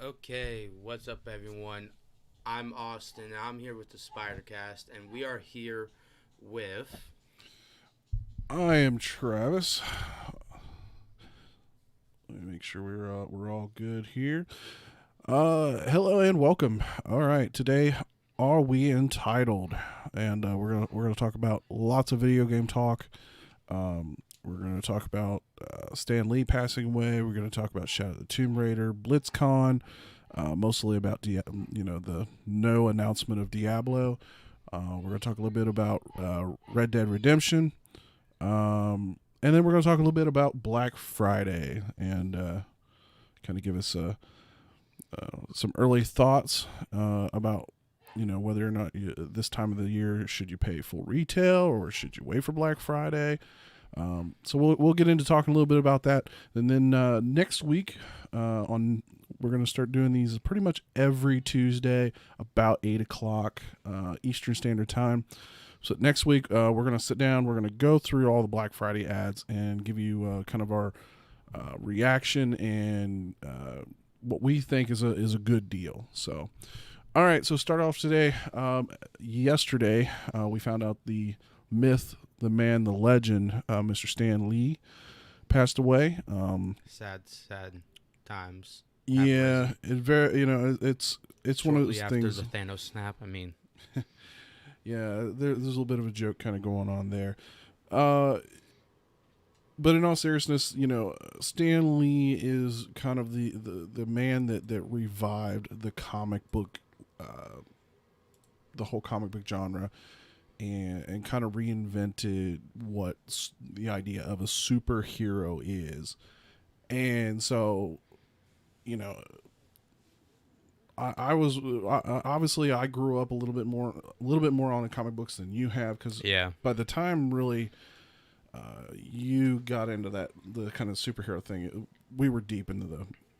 Okay, what's up, everyone? I'm Austin, and I'm here with the Spidercast, and we are here with. I am Travis. Let me make sure we're all good here. Hello and welcome. All right, today are we entitled, and we're gonna talk about lots of video game talk. We're gonna talk about Stan Lee passing away. We're gonna talk about Shadow of the Tomb Raider, Blizzcon, mostly about the no announcement of Diablo. We're gonna talk a little bit about Red Dead Redemption. And then we're going to talk a little bit about Black Friday and kind of give us some early thoughts about, whether or not this time of the year, should you pay full retail or should you wait for Black Friday? So we'll get into talking a little bit about that. And then next week we're going to start doing these pretty much every Tuesday about 8 o'clock Eastern Standard Time. So next week, we're going to sit down, we're going to go through all the Black Friday ads and give you kind of our reaction and what we think is a good deal. So, all right, so start off today. Yesterday, we found out the myth, the man, the legend, Mr. Stan Lee passed away. Sad times. Yeah, it's one of those things. After the Thanos snap, I mean... Yeah, there's a little bit of a joke kind of going on there. But in all seriousness, Stan Lee is kind of the man that revived the comic book, the whole comic book genre, and kind of reinvented what the idea of a superhero is. And so, I was obviously I grew up a little bit more on the comic books than you have, because by the time really you got into the kind of superhero thing, we were deep into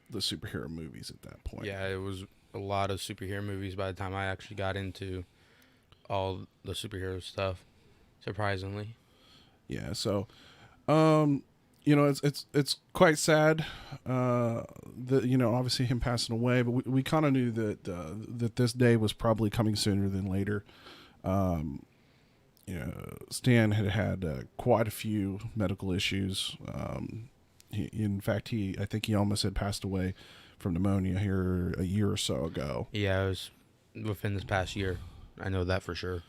the superhero movies at that point. Yeah, it was a lot of superhero movies by the time I actually got into all the superhero stuff, surprisingly. Yeah, so it's quite sad that obviously him passing away, but we kind of knew that this day was probably coming sooner than later. Stan had quite a few medical issues. In fact, I think he almost had passed away from pneumonia here a year or so ago. Yeah, it was within this past year. I know that for sure.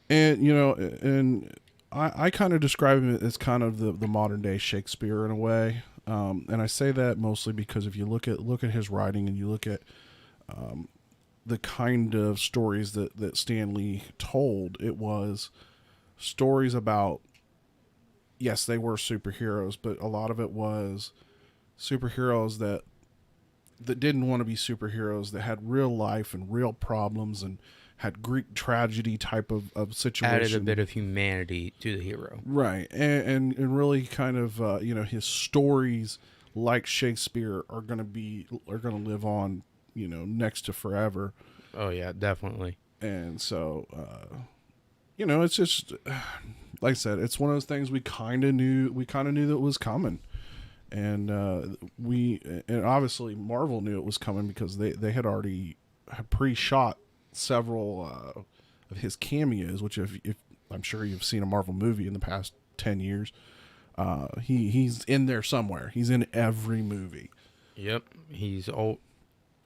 And I kind of describe him as kind of the modern day Shakespeare in a way, and I say that mostly because if you look at his writing and you look at the kind of stories that Stan Lee told, it was stories about, yes, they were superheroes, but a lot of it was superheroes that didn't want to be superheroes, that had real life and real problems and had Greek tragedy type of situation. Added a bit of humanity to the hero. Right. And really kind of, his stories, like Shakespeare, are going to live on, next to forever. Oh, yeah, definitely. And so, it's just, like I said, it's one of those things we kind of knew that was coming. And and obviously Marvel knew it was coming because they had already pre-shot several of his cameos, which if I'm sure you've seen a Marvel movie in the past 10 years, he's in there somewhere. He's in every movie. Yep, he's old.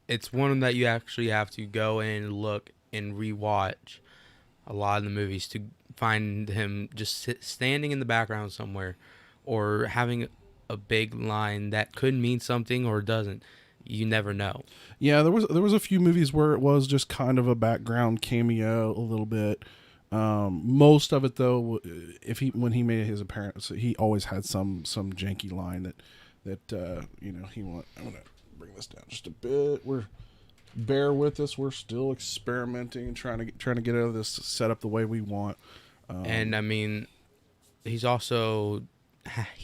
It's one that you actually have to go and look and rewatch a lot of the movies to find him just standing in the background somewhere, or having a big line that could mean something or doesn't. You never know. Yeah, there was a few movies where it was just kind of a background cameo a little bit. Most of it though, when he made his appearance, he always had some janky line that he want. I'm gonna bring this down just a bit. Bear with us. We're still experimenting and trying to get out of this set up the way we want. And I mean, he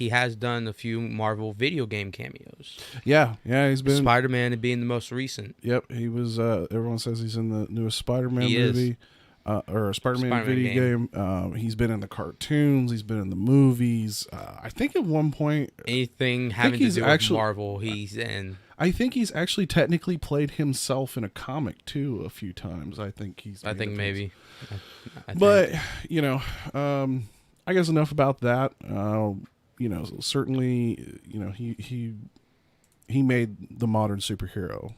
has done a few Marvel video game cameos. Yeah, he's been Spider-Man being the most recent. Yep, he was. Everyone says he's in the newest Spider-Man movie, or a Spider-Man video game. He's been in the cartoons. He's been in the movies. I think at one point, anything having to do with Marvel, he's in. I think he's actually technically played himself in a comic too a few times. I think maybe. But you know, I guess enough about that. You know, certainly, you know, he made the modern superhero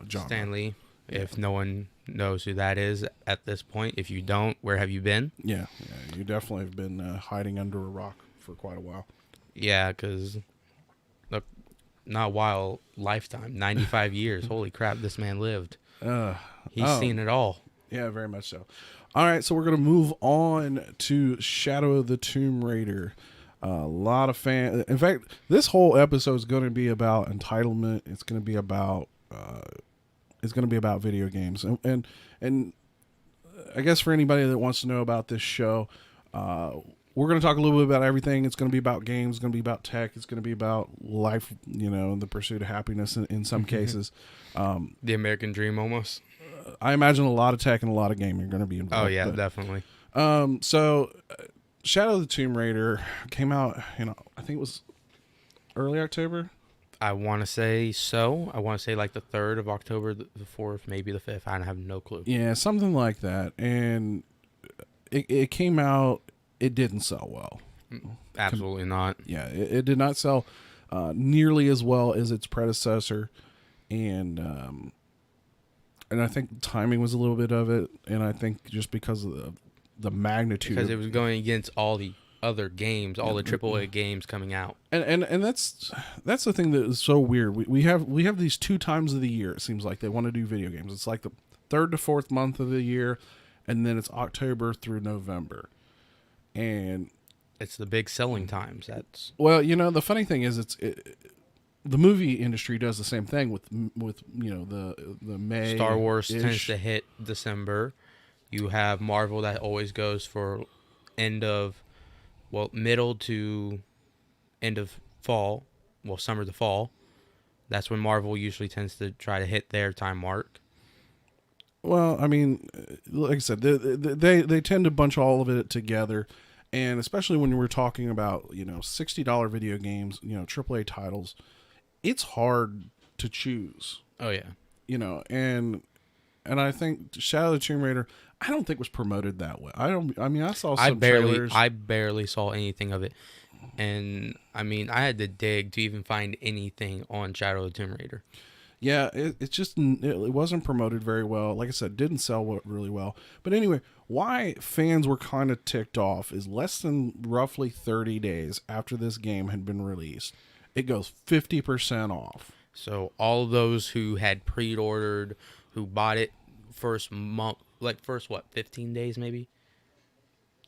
genre. Stan Lee. If no one knows who that is at this point, if you don't, where have you been? Yeah, you definitely have been hiding under a rock for quite a while. Yeah, because not a while, lifetime, 95 years. Holy crap, this man lived. He's seen it all. Yeah, very much so. All right, so we're going to move on to Shadow of the Tomb Raider. A lot of fans. In fact, this whole episode is going to be about entitlement. It's going to be about video games, and I guess for anybody that wants to know about this show, we're going to talk a little bit about everything. It's going to be about games. It's going to be about tech. It's going to be about life. You know, the pursuit of happiness in some cases. The American dream, almost. I imagine a lot of tech and a lot of gaming are going to be involved. Oh yeah, definitely. So Shadow of the Tomb Raider came out, you know, I think it was early October. I want to say so. I want to say like the 3rd of October, the 4th, maybe the 5th. I have no clue. Yeah, something like that. And it came out, it didn't sell well. Absolutely not. Yeah, it did not sell nearly as well as its predecessor. And I think timing was a little bit of it. And I think just because of the magnitude. Because it was going against all the other games, all the AAA games coming out. And that's the thing that is so weird. We have these 2 times of the year, it seems like they want to do video games. It's like the 3rd to 4th month of the year, and then it's October through November. And it's the big selling times. That's well, you know, the funny thing is the movie industry does the same thing with you know, the May. Star Wars tends to hit December. You have Marvel that always goes for middle to end of fall. Well, summer to fall. That's when Marvel usually tends to try to hit their time mark. Well, I mean, like I said, they tend to bunch all of it together, and especially when we're talking about, you know, $60 video games, you know, AAA titles, it's hard to choose. Oh yeah, you know, and I think Shadow of the Tomb Raider, I don't think was promoted that way. I saw some trailers. I barely saw anything of it. And I mean, I had to dig to even find anything on Shadow of the Tomb Raider. Yeah, it wasn't promoted very well. Like I said, didn't sell really well. But anyway, why fans were kind of ticked off is less than roughly 30 days after this game had been released, it goes 50% off. So all of those who had pre-ordered, who bought it first month, like first 15 days maybe.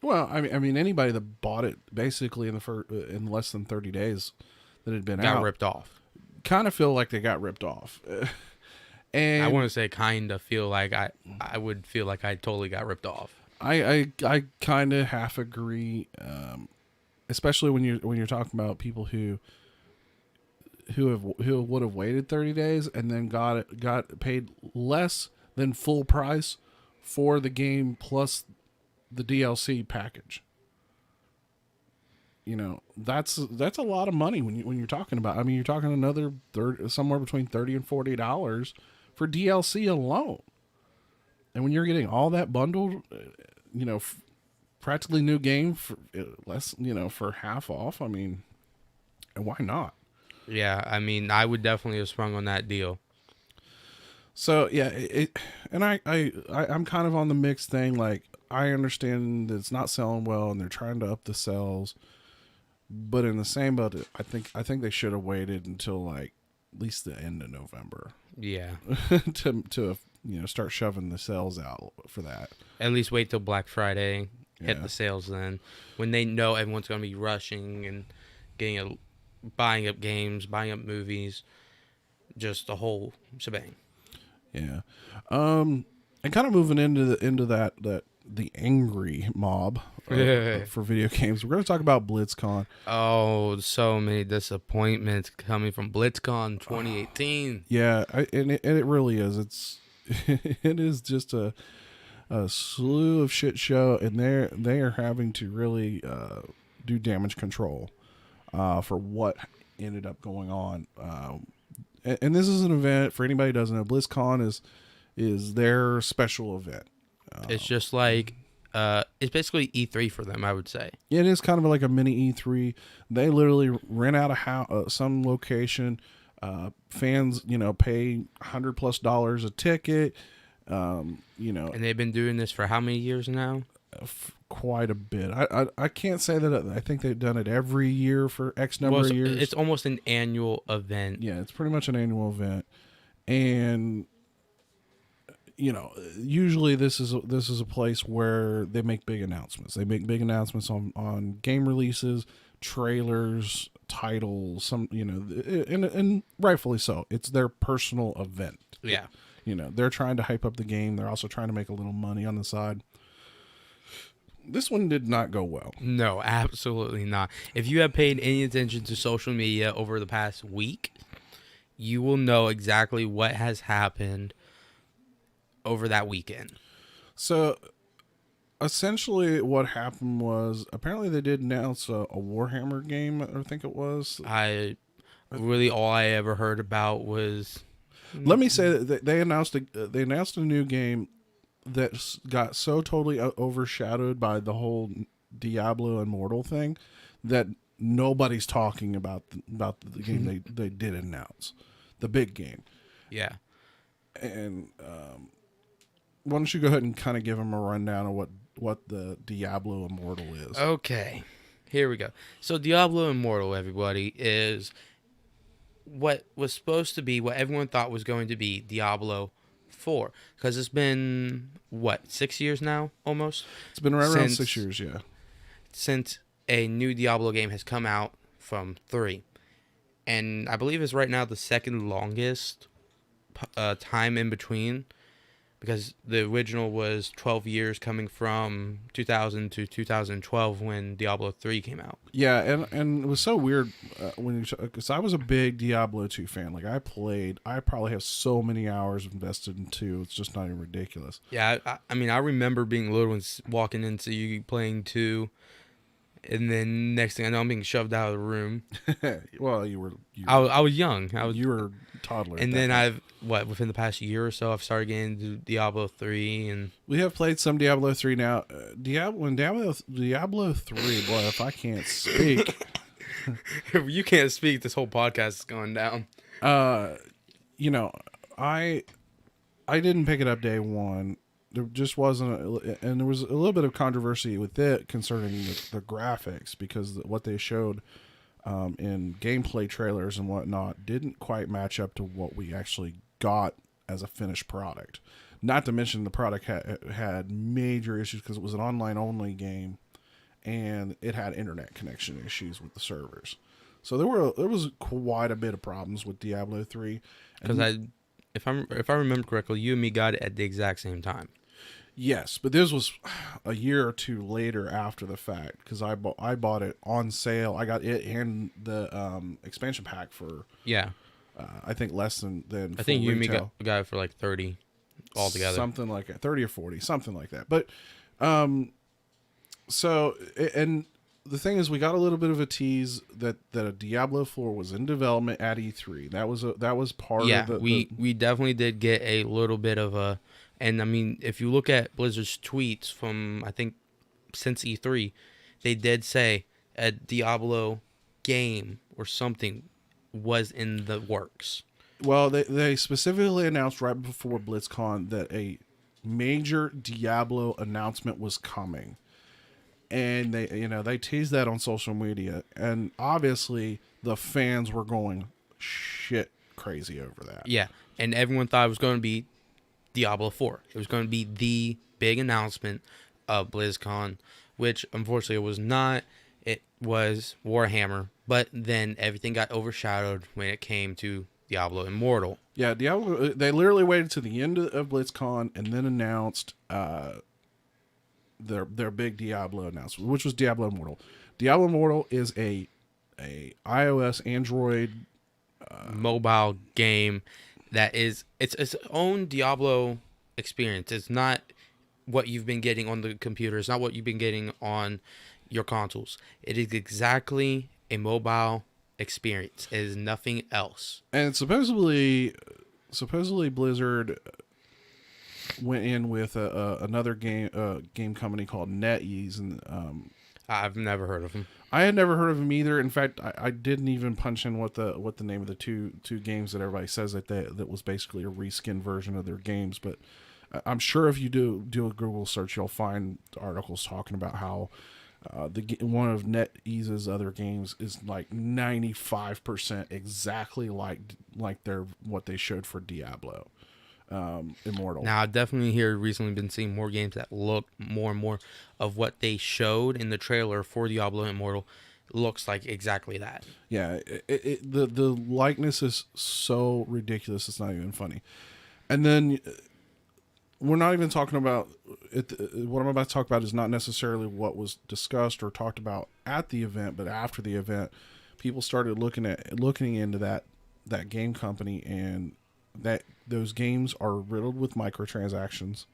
Well, I mean, anybody that bought it basically in less than 30 days that had been out got ripped off. Kind of feel like they got ripped off. And I want to say kind of feel like I would feel like I totally got ripped off. I kind of half agree, especially when you're talking about people who would have waited 30 days and then got paid less than full price for the game plus the DLC package. You know, that's a lot of money when you're talking about. I mean, you're talking another somewhere between $30 and $40 for DLC alone. And when you're getting all that bundled, you know, practically new game for less, you know, for half off. I mean, why not? Yeah, I mean, I would definitely have sprung on that deal. So yeah, I'm kind of on the mixed thing. Like, I understand that it's not selling well and they're trying to up the sales, but in the same boat, I think they should have waited until like at least the end of November. Yeah, to you know, start shoving the sales out for that. At least wait till Black Friday, hit the sales then, when they know everyone's going to be rushing and buying up games, buying up movies, just the whole shebang. Yeah, and kind of moving into the angry mob for video games. We're going to talk about Blizzcon. Oh, so many disappointments coming from Blizzcon 2018. Yeah, and it really is. It is just a slew of shit show, and they are having to really do damage control for what ended up going on. and this is an event for anybody who doesn't know. BlizzCon is their special event. It's just like it's basically E3 for them, I would say. It is kind of like a mini E3. They literally rent out a house, some location. Fans, pay $100+ a ticket. And they've been doing this for how many years now? Quite a bit. I can't say that. I think they've done it every year for X number of years. It's almost an annual event. Yeah, it's pretty much an annual event, and usually this is a place where they make big announcements. They make big announcements on game releases, trailers, titles. And rightfully so. It's their personal event. Yeah. They're trying to hype up the game. They're also trying to make a little money on the side. This one did not go well. No, absolutely not. If you have paid any attention to social media over the past week, you will know exactly what has happened over that weekend. So, essentially what happened was, apparently they did announce a Warhammer game, I think it was. All I ever heard about was... Let me say that they announced a new game that got so totally overshadowed by the whole Diablo Immortal thing that nobody's talking about the game they did announce, the big game. Yeah. And why don't you go ahead and kind of give them a rundown of what the Diablo Immortal is? Okay, here we go. So Diablo Immortal, everybody, is what was supposed to be, what everyone thought was going to be Diablo 4, because it's been 6 years now, almost. It's been around 6 years, yeah. Since a new Diablo game has come out from 3, and I believe it's right now the second longest time in between, because the original was 12 years, coming from 2000 to 2012 when Diablo 3 came out. Yeah, and it was so weird because I was a big Diablo 2 fan. Like, I probably have so many hours invested in 2. It's just not even ridiculous. Yeah, I mean, I remember being little and walking into you playing 2, and then next thing I know, I'm being shoved out of the room. Well, I was young. You were a toddler. And then within the past year or so, I've started getting into Diablo 3. And we have played some Diablo 3 now. Diablo 3, boy, if I can't speak. If you can't speak, this whole podcast is going down. I didn't pick it up day one. There just wasn't, and there was a little bit of controversy with it concerning the graphics, because what they showed in gameplay trailers and whatnot didn't quite match up to what we actually got as a finished product. Not to mention the product had major issues because it was an online-only game, and it had internet connection issues with the servers. So there was quite a bit of problems with Diablo 3. Because if I remember correctly, you and me got it at the exact same time. Yes, but this was a year or two later after the fact, because I bought it on sale. I got it and the expansion pack for I think less than I think you retail. and me got it for like 30 altogether, something like that, 30 or 40, something like that. But so, and the thing is, we got a little bit of a tease that a Diablo 4 was in development at E3. That was part of the... we definitely did get a little bit of a... And, I mean, if you look at Blizzard's tweets from, I think, since E3, they did say a Diablo game or something was in the works. Well, they specifically announced right before BlizzCon that a major Diablo announcement was coming. And they teased that on social media, and obviously the fans were going shit crazy over that. Yeah, and everyone thought it was going to be Diablo 4. It was going to be the big announcement of BlizzCon, which unfortunately it was not. It was Warhammer, but then everything got overshadowed when it came to Diablo Immortal. Yeah, Diablo. They literally waited to the end of BlizzCon and then announced their big Diablo announcement, which was Diablo Immortal. Diablo Immortal is a iOS, Android mobile game that is its own Diablo experience. It's not what you've been getting on the computer. It's not what you've been getting on your consoles. It is exactly a mobile experience. It is nothing else. And supposedly Blizzard went in with another game company called NetEase, and I've never heard of them. I had never heard of them either. In fact, I didn't even punch in what the name of the two games that everybody says that was basically a reskin version of their games. But I'm sure if you do a Google search, you'll find articles talking about how one of NetEase's other games is like 95% exactly like what they showed for Diablo Immortal. Now, I've definitely recently been seeing more games that look more and more of what they showed in the trailer for Diablo Immortal looks like exactly that. Yeah, the likeness is so ridiculous, it's not even funny. And then we're not even talking about it. What I'm about to talk about is not necessarily what was discussed or talked about at the event, but after the event, people started looking into that game company, and that those games are riddled with microtransactions.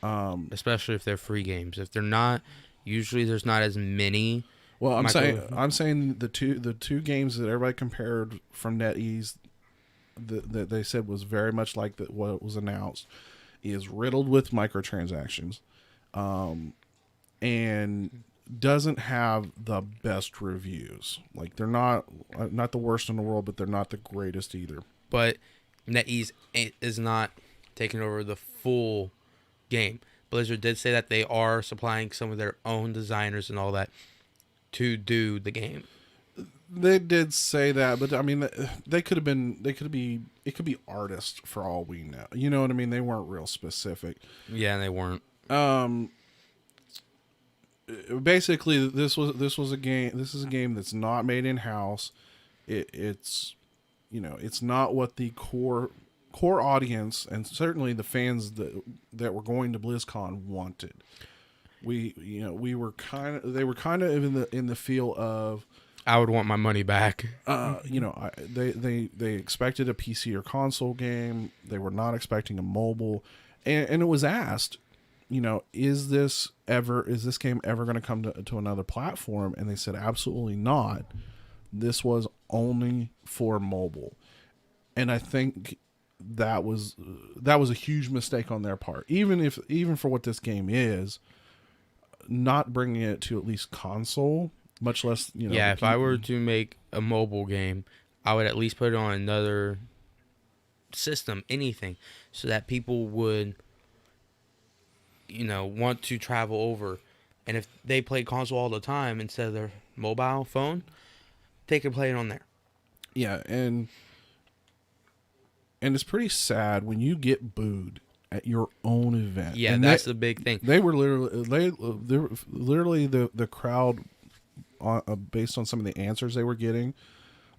Especially if they're free games. If they're not, usually there's not as many. Well, I'm saying the two games that everybody compared from NetEase that they said was very much like what was announced is riddled with microtransactions, and doesn't have the best reviews. Like, they're not the worst in the world, but they're not the greatest either. But NetEase is not taking over the full game. Blizzard did say that they are supplying some of their own designers and all that to do the game. They did say that, but I mean, they could have been. It could be artists for all we know. You know what I mean? They weren't real specific. Yeah, they weren't. Basically, this was a game. This is a game that's not made in house. It's not what the core audience, and certainly the fans that were going to BlizzCon, wanted. They were kind of in the feel of, I would want my money back. They expected a PC or console game. They were not expecting a mobile, and it was asked, is this game ever going to come to another platform? And they said absolutely not. This was only for mobile, and I think that was a huge mistake on their part. Even for what this game is, not bringing it to at least console. Much less, Yeah, if I were to make a mobile game, I would at least put it on another system, anything, so that people would, want to travel over. And if they play console all the time instead of their mobile phone, they can play it on there. Yeah, and it's pretty sad when you get booed at your own event. Yeah, and that's the big thing. They were literally the crowd, based on some of the answers they were getting,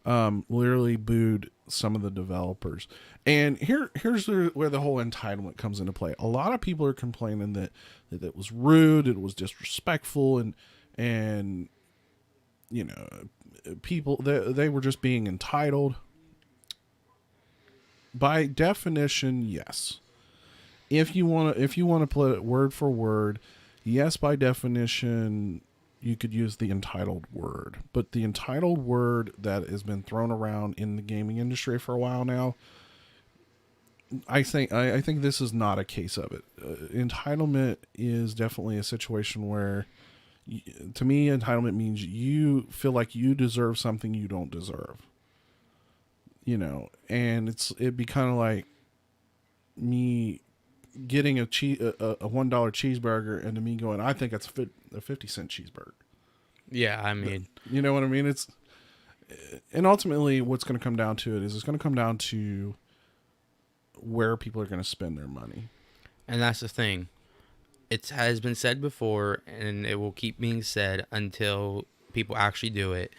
literally booed some of the developers. And here's where the whole entitlement comes into play. A lot of people are complaining that it was rude, it was disrespectful, and people they were just being entitled. By definition, yes. If you want to put it word for word, yes, by definition, you could use the entitled word. But the entitled word that has been thrown around in the gaming industry for a while now, I think this is not a case of it. Entitlement is definitely a situation where, to me, entitlement means you feel like you deserve something you don't deserve. And it'd be kind of like me getting a $1 cheeseburger and to me going, I think that's a 50-cent cheeseburger. Yeah, I mean, you know what I mean? And ultimately what's going to come down to it is it's going to come down to where people are going to spend their money. And that's the thing. It has been said before, and it will keep being said until people actually do it.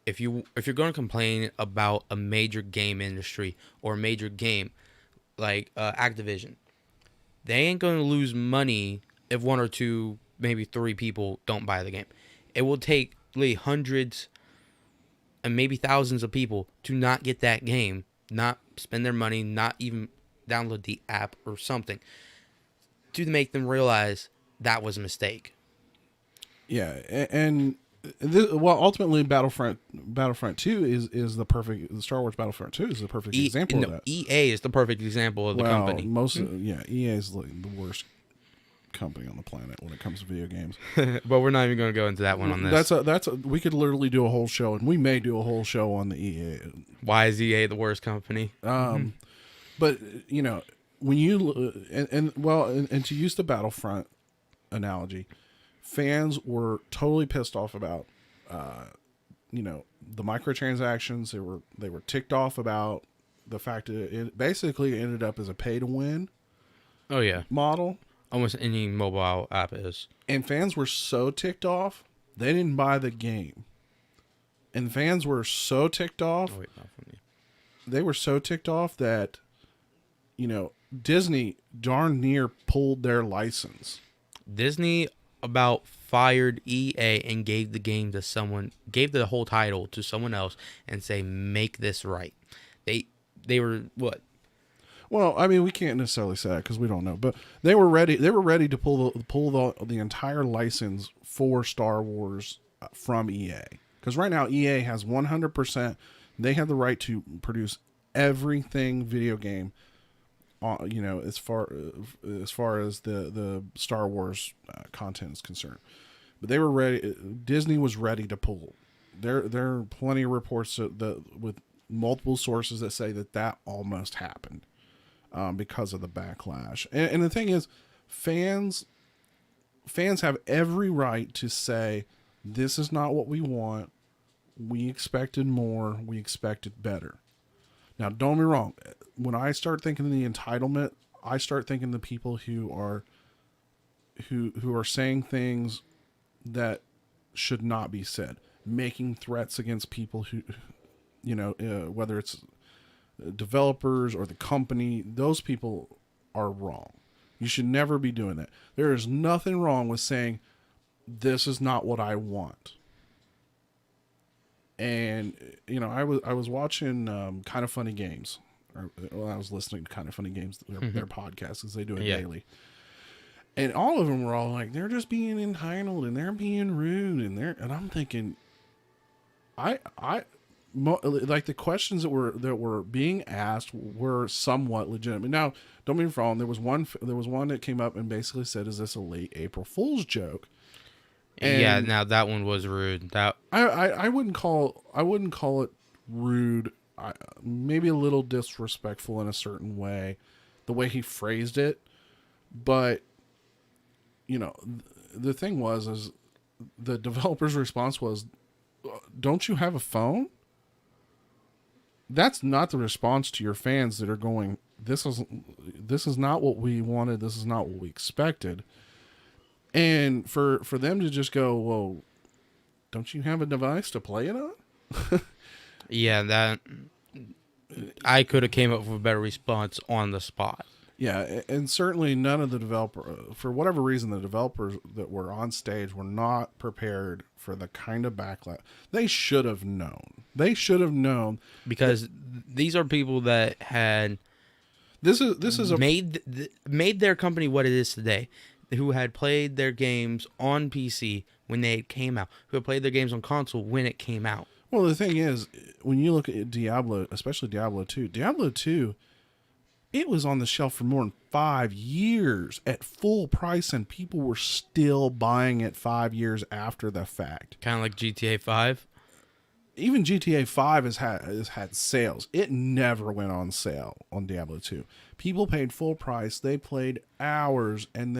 If you're going to complain about a major game industry or a major game like Activision, they ain't going to lose money if one or two, maybe three people don't buy the game. It will take hundreds and maybe thousands of people to not get that game, not spend their money, not even download the app or something, to make them realize that was a mistake. Yeah, and Ultimately, Battlefront 2 is the perfect. The Star Wars Battlefront 2 is the perfect example of that. EA is the perfect example of the company. EA is like the worst company on the planet when it comes to video games. But we're not even going to go into that one on this. We could literally do a whole show, and we may do a whole show on the EA. Why is EA the worst company? But when you and to use the Battlefront analogy, fans were totally pissed off about the microtransactions. They were ticked off about the fact that it basically ended up as a pay to win model. Almost any mobile app is. And fans were so ticked off, they didn't buy the game. And fans were so ticked off. Oh, wait, not from you. They were so ticked off that Disney darn near pulled their license. Disney about fired EA and gave the whole title to someone else and say, make this right. They were what? Well, I mean, we can't necessarily say that because we don't know, but they were ready. They were ready to pull the entire license for Star Wars from EA, because right now EA has 100%. They have the right to produce everything video game. As far as the Star Wars content is concerned, but they were ready. Disney was ready to pull. There are plenty of reports with multiple sources that say that almost happened because of the backlash. And the thing is, fans have every right to say, this is not what we want. We expected more. We expected better. Now, don't be wrong. When I start thinking of the entitlement, I start thinking the people who are saying things that should not be said, making threats against people who, whether it's developers or the company. Those people are wrong. You should never be doing that. There is nothing wrong with saying, this is not what I want. And I was watching Kind of Funny Games, I was listening to Kind of Funny Games, their podcast, because they do it daily. And all of them were all like, they're just being entitled and they're being rude and I'm thinking, like the questions that were being asked were somewhat legitimate. Now, don't be wrong. There was one that came up and basically said, "Is this a late April Fool's joke?" And now that one was rude. That I wouldn't call it rude. Maybe a little disrespectful in a certain way, the way he phrased it. But the thing is the developer's response was, "Don't you have a phone?" That's not the response to your fans that are going, This is not what we wanted. This is not what we expected." And for them to just go, "Well, don't you have a device to play it on?" Yeah, that I could have came up with a better response on the spot. Yeah, and certainly none of the for whatever reason, the developers that were on stage were not prepared for the kind of backlash. They should have known. Because these are people that had made their company what it is today, who had played their games on PC when they came out, who had played their games on console when it came out. Well, the thing is, when you look at Diablo, especially Diablo 2, it was on the shelf for more than 5 years at full price, and people were still buying it 5 years after the fact. Kind of like GTA 5. Even GTA 5 has had sales. It never went on sale on Diablo 2. People paid full price. They played hours, and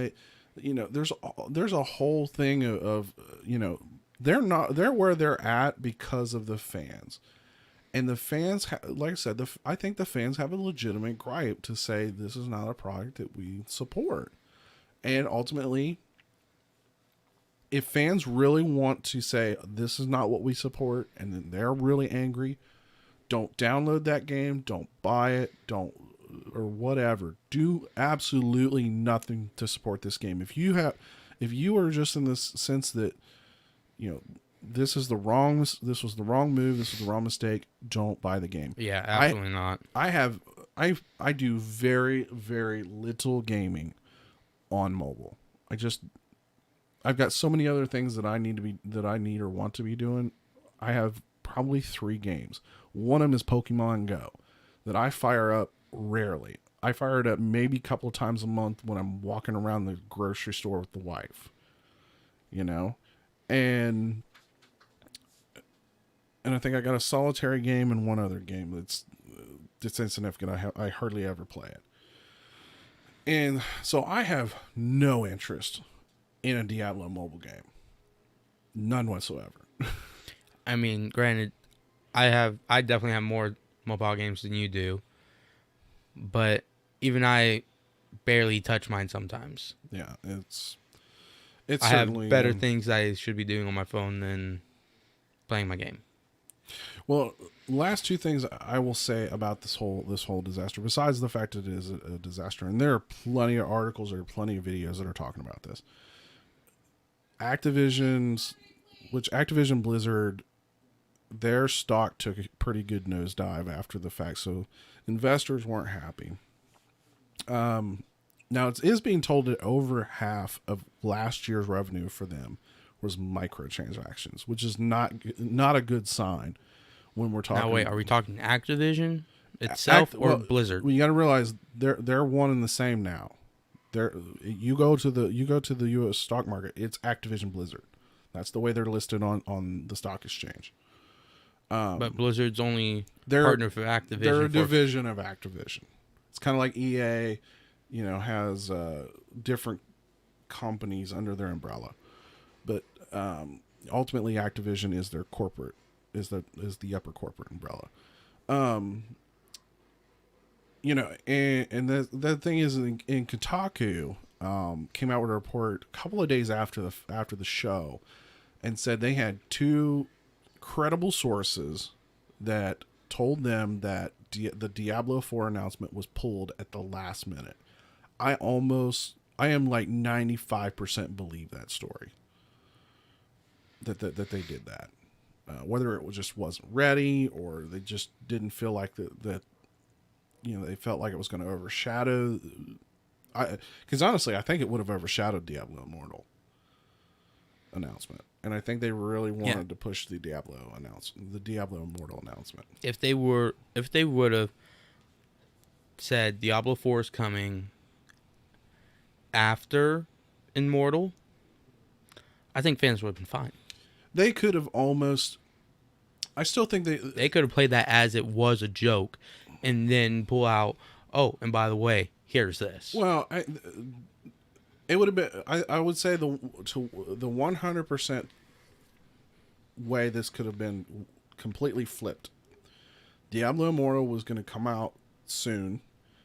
there's a whole thing of they're where they're at because of the fans. And the fans, like I said, I think the fans have a legitimate gripe to say this is not a product that we support. And ultimately, if fans really want to say this is not what we support, and then they're really angry, don't download that game, don't buy it, or whatever. Do absolutely nothing to support this game. If you are just in this sense that, this was the wrong move, this was the wrong mistake, don't buy the game. Yeah, absolutely not. I do very, very little gaming on mobile. I've got so many other things that I need or want to be doing. I have probably 3 games. One of them is Pokemon Go that I fire up rarely. I fire it up maybe a couple of times a month when I'm walking around the grocery store with the wife, you know, and I think I got a solitary game and one other game that's insignificant. I hardly ever play it. And so I have no interest in a Diablo mobile game. None whatsoever. I mean, granted, I definitely have more mobile games than you do, but even I barely touch mine sometimes. Yeah, it's I certainly have better things I should be doing on my phone than playing my game. Well, last 2 things I will say about this whole disaster, besides the fact that it is a disaster, and there are plenty of articles or plenty of videos that are talking about this. Activision Blizzard, their stock took a pretty good nosedive after the fact, so investors weren't happy. Now it is being told that over half of last year's revenue for them was microtransactions, which is not a good sign when we're talking. Now wait, are we talking Activision itself or Blizzard? Well, you got to realize they're one and the same now. You go to the U.S. stock market, it's Activision Blizzard. That's the way they're listed on the stock exchange. But Blizzard's only partner for Activision. They're a division of Activision. It's kind of like EA, has different companies under their umbrella. But ultimately, Activision is their corporate, is the upper corporate umbrella. And the thing is, in Kotaku came out with a report a couple of days after the show, and said they had 2 credible sources that told them that the Diablo 4 announcement was pulled at the last minute. I am like 95% believe that story. That they did that. Whether it just wasn't ready, or they just didn't feel like that they felt like it was going to overshadow. Because honestly, I think it would have overshadowed Diablo Immortal announcement, and I think they really wanted to push the Diablo Immortal announcement. If they would have said Diablo 4 is coming after Immortal, I think fans would have been fine. They could have almost. I still think they could have played that as it was a joke, and then pull out. Oh, and by the way, here's this. Well, it would have been. I would say the 100% way this could have been completely flipped. Diablo Immortal was going to come out soon.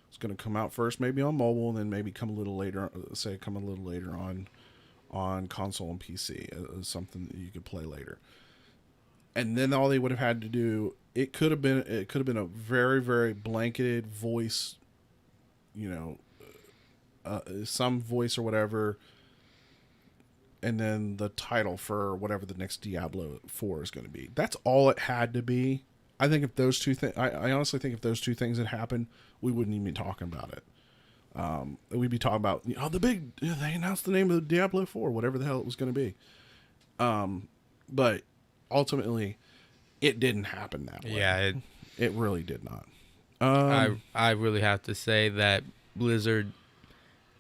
It's going to come out first, maybe on mobile, and then maybe come a little later on console and PC, something that you could play later. And then all they would have had to do, it could have been a very, very blanketed voice, some voice or whatever, and then the title for whatever the next Diablo 4 is going to be. That's all it had to be. I think if those 2 things, I honestly think if those 2 things had happened, we wouldn't even be talking about it. We'd be talking about, they announced the name of the Diablo 4, whatever the hell it was going to be. But ultimately, it didn't happen that way. Yeah, it really did not. I really have to say that Blizzard,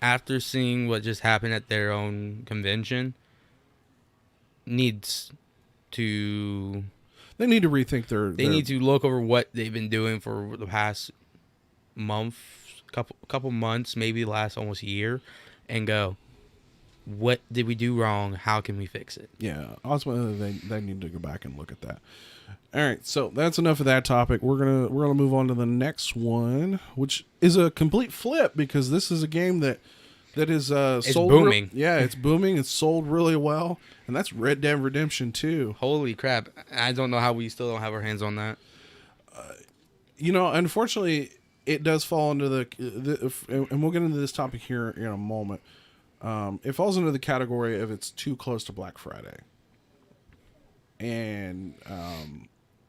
after seeing what just happened at their own convention, needs to. They need to rethink They need to look over what they've been doing for the past month, couple months, maybe last almost a year, and go, what did we do wrong? How can we fix it? Yeah, ultimately they need to go back and look at that. All right, so that's enough of that topic. We're gonna move on to the next one, which is a complete flip, because this is a game that is it's sold booming. It's booming. It's sold really well, and that's Red Dead Redemption 2. Holy crap! I don't know how we still don't have our hands on that. Unfortunately, it does fall into and we'll get into this topic here in a moment. It falls into the category of it's too close to Black Friday. And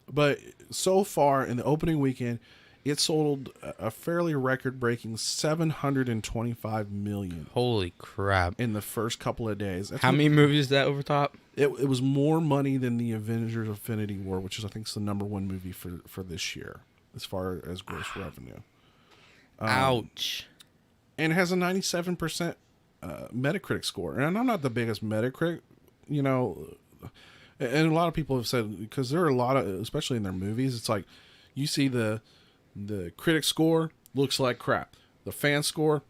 but so far in the opening weekend, it sold a fairly record-breaking 725 million Holy crap. in the first couple of days. How many movies is that over top? It was more money than the Avengers Infinity War, which is, I think, is the #1 movie for this year as far as gross revenue. Ouch. And it has a 97% Metacritic score. And I'm not the biggest Metacritic, you know, and a lot of people have said, because there are a lot of, especially in their movies, it's like you see the critic score looks like crap. The fan score,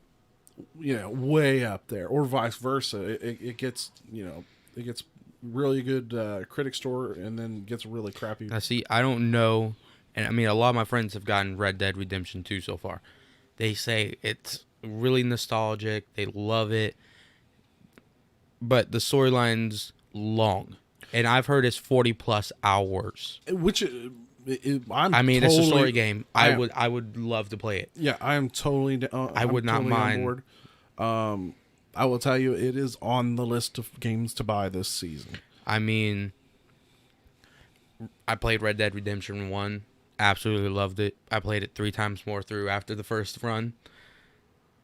you know, way up there, or vice versa. It gets, you know, it gets really good critic score and then gets really crappy. Now, see, I don't know. And I mean, a lot of my friends have gotten Red Dead Redemption 2 so far. They say it's really nostalgic. They love it. But the storyline's long. And I've heard it's 40+ hours. Which I mean, it's a story game. I would love to play it. Yeah, I am totally. I would not mind. I will tell you, it is on the list of games to buy this season. I mean, I played Red Dead Redemption 1. Absolutely loved it. I played it 3 times more through after the first run,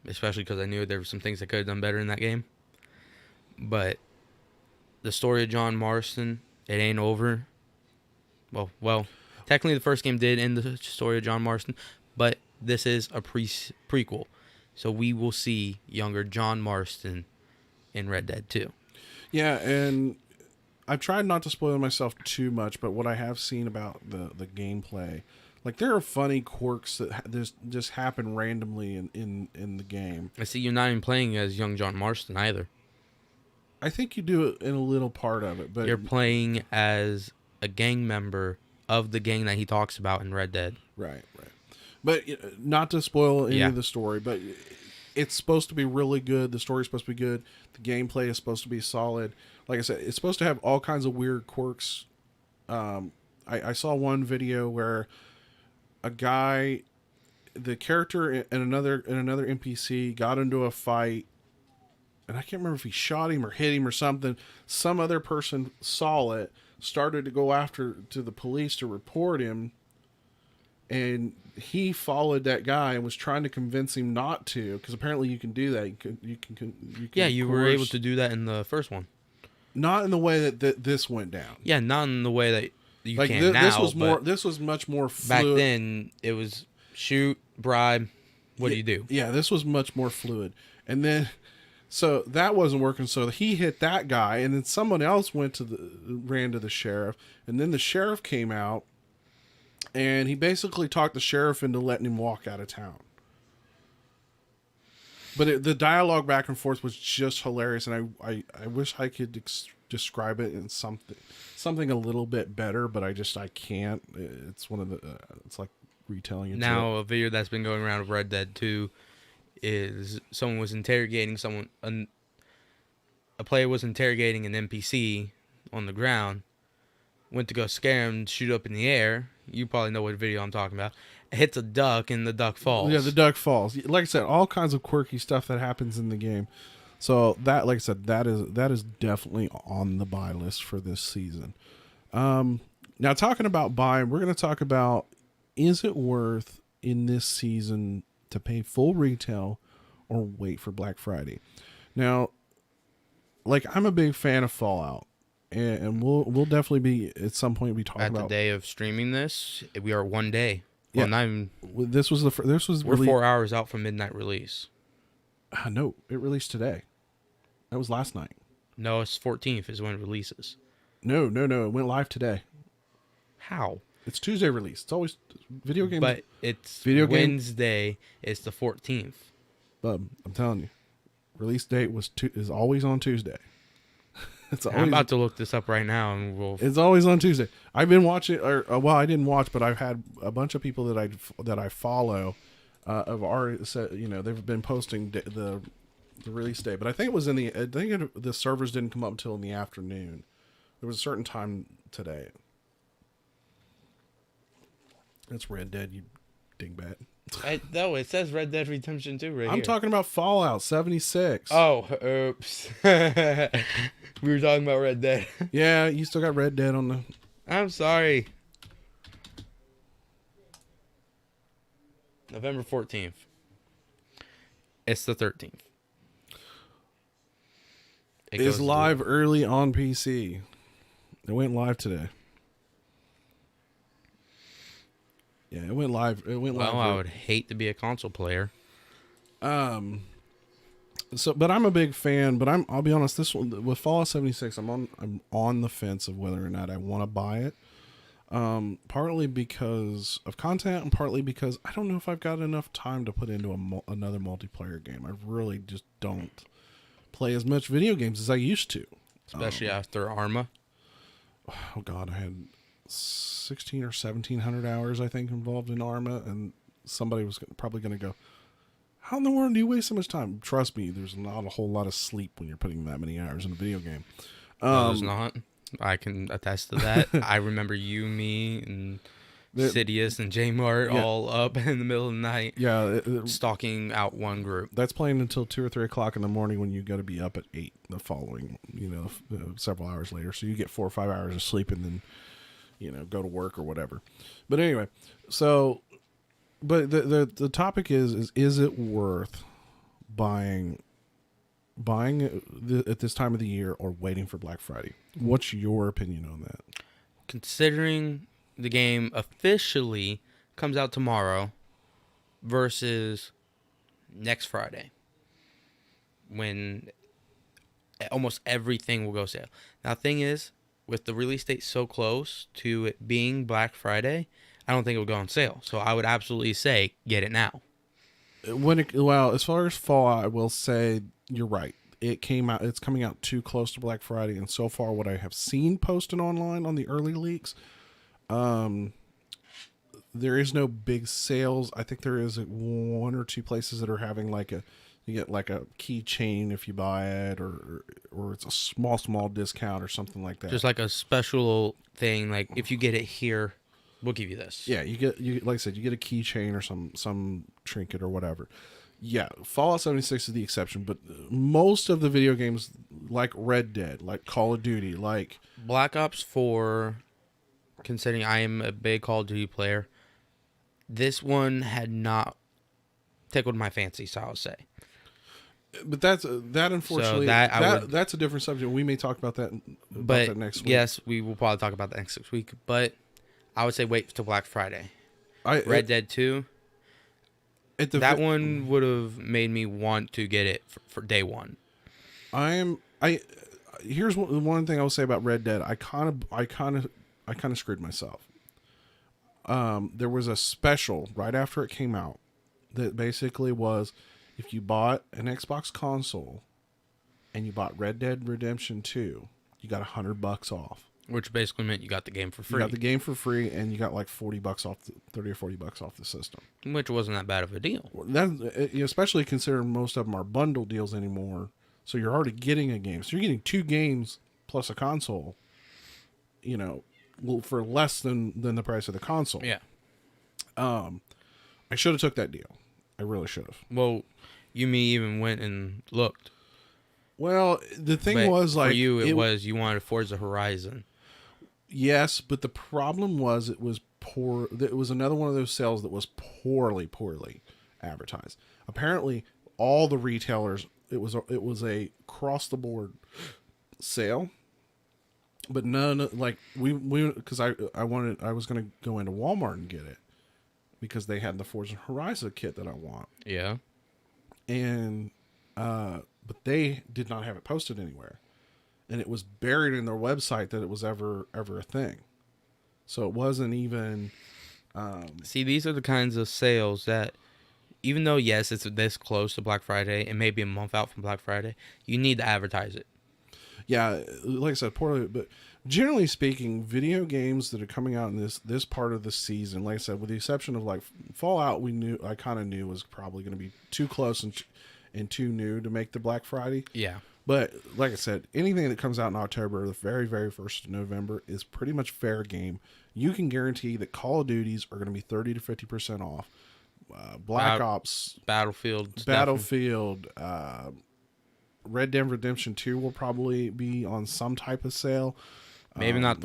especially because I knew there were some things I could have done better in that game. But the story of John Marston, it ain't over. Well, technically the first game did end the story of John Marston, but this is a prequel. So we will see younger John Marston in Red Dead 2. Yeah, and I've tried not to spoil myself too much, but what I have seen about the gameplay, like there are funny quirks that just happen randomly in the game. I see you're not even playing as young John Marston either. I think you do it in a little part of it, but you're playing as a gang member of the gang that he talks about in Red Dead. Right. But not to spoil any of the story, but it's supposed to be really good. The story's supposed to be good. The gameplay is supposed to be solid. Like I said, it's supposed to have all kinds of weird quirks. I saw one video where a guy, the character and another NPC got into a fight, and I can't remember if he shot him or hit him or something. Some other person saw it, started to go after to the police to report him, and he followed that guy and was trying to convince him not to, because apparently you can do that. You can yeah, you were able to do that in the first one. Not in the way that this went down. Yeah, not in the way that you can now. This was much more fluid. Back then, it was shoot, bribe. What do you do? Yeah, this was much more fluid. And then, so that wasn't working. So he hit that guy, and then someone else ran to the sheriff, and then the sheriff came out, and he basically talked the sheriff into letting him walk out of town. But the dialogue back and forth was just hilarious, and I wish I could describe it in something a little bit better, but I can't. It's one of the it's like retelling it. Now, a video that's been going around of Red Dead 2 is someone was interrogating someone. A player was interrogating an NPC on the ground. Went to go scare him, shoot up in the air. You probably know what video I'm talking about. It hits a duck, and the duck falls. Yeah, the duck falls. Like I said, all kinds of quirky stuff that happens in the game. So that, like I said, that is definitely on the buy list for this season. Now, talking about buying, we're going to talk about, is it worth in this season to pay full retail or wait for Black Friday? Now, like, I'm a big fan of Fallout. And we'll definitely be at some point be talking about at the day of streaming this. We are one day. Well, not even, this was we're 4 hours out from midnight release. No, it released today. That was last night. No, it's 14th is when it releases. No, it went live today. How? It's Tuesday release. It's always video game. But it's Wednesday. It's the 14th. Bub, I'm telling you, release date is always on Tuesday. I'm about to look this up right now, and it's always on Tuesday. I've been watching, I didn't watch, but I've had a bunch of people that I follow have already said, they've been posting the release date. But I think it was the servers didn't come up until in the afternoon. There was a certain time today. It's Red Dead, you dingbat. No, it says Red Dead Redemption 2 right here. I'm talking about Fallout 76. Oh, oops. We were talking about Red Dead. Yeah, you still got Red Dead on the... I'm sorry. November 14th. It's the 13th. It's live early on PC. It went live today. Yeah, it went live. Well, I would hate to be a console player. But I'm a big fan. But I'll be honest. This one with Fallout 76, I'm on the fence of whether or not I want to buy it. Partly because of content, and partly because I don't know if I've got enough time to put into another multiplayer game. I really just don't play as much video games as I used to, especially after Arma. Oh God, I had 1,600 or 1,700 hours, I think, involved in Arma, and somebody was probably going to go, "How in the world do you waste so much time?" Trust me, there's not a whole lot of sleep when you're putting that many hours in a video game. No, there's not. I can attest to that. I remember you, me, and Sidious and J-Mart all up in the middle of the night. Yeah, stalking out one group. That's playing until 2 or 3 o'clock in the morning when you got to be up at 8 the following, several hours later. So you get 4 or 5 hours of sleep and then, go to work or whatever. But anyway, but the topic is it worth buying at this time of the year or waiting for Black Friday? What's your opinion on that? Considering the game officially comes out tomorrow versus next Friday, when almost everything will go sale. Now, the thing is, with the release date so close to it being Black Friday, I don't think it will go on sale. So I would absolutely say get it now. As far as Fallout, I will say you're right. It's coming out too close to Black Friday, and so far what I have seen posted online on the early leaks, there is no big sales. I think there is 1 or 2 places that are having you get like a keychain if you buy it, or it's a small discount or something like that. Just like a special thing, like if you get it here, we'll give you this. Yeah, you like I said, you get a keychain or some trinket or whatever. Yeah, Fallout 76 is the exception, but most of the video games, like Red Dead, like Call of Duty, like Black Ops 4, considering I am a big Call of Duty player, this one had not tickled my fancy, so I'll say. But that unfortunately, so that's a different subject. We may talk about that next week. Yes, we will probably talk about that next week, but I would say wait till Black Friday. Red Dead 2. That one would have made me want to get it for day one. Here's one thing I will say about Red Dead. I kind of screwed myself. There was a special right after it came out that basically was, if you bought an Xbox console and you bought Red Dead Redemption 2, you got $100 off. Which basically meant you got the game for free. You got the game for free, and you got like $40 off, $30 or $40 off the system. Which wasn't that bad of a deal. Especially considering most of them are bundle deals anymore. So you're already getting a game. So you're getting 2 games plus a console, for less than the price of the console. Yeah. I should have took that deal. I really should have. Well, you even went and looked. Well, the thing was, like, for you, it was you wanted Forza Horizon. Yes, but the problem was it was poor. It was another one of those sales that was poorly advertised. Apparently, all the retailers, it was a across the board sale, but none, like we because I was going to go into Walmart and get it because they had the Forza Horizon kit that I want. Yeah, and but they did not have it posted anywhere. And it was buried in their website that it was ever a thing. So it wasn't even... See, these are the kinds of sales that, even though, yes, it's this close to Black Friday and maybe a month out from Black Friday, you need to advertise it. Yeah, like I said, poorly, but generally speaking, video games that are coming out in this part of the season, like I said, with the exception of like Fallout, I kind of knew was probably going to be too close and too new to make the Black Friday. Yeah. But like I said, anything that comes out in October, the very, very 1st of November, is pretty much fair game. You can guarantee that Call of Duties are going to be 30 to 50% off. Black Ops, Battlefield, Red Dead Redemption 2 will probably be on some type of sale. Maybe not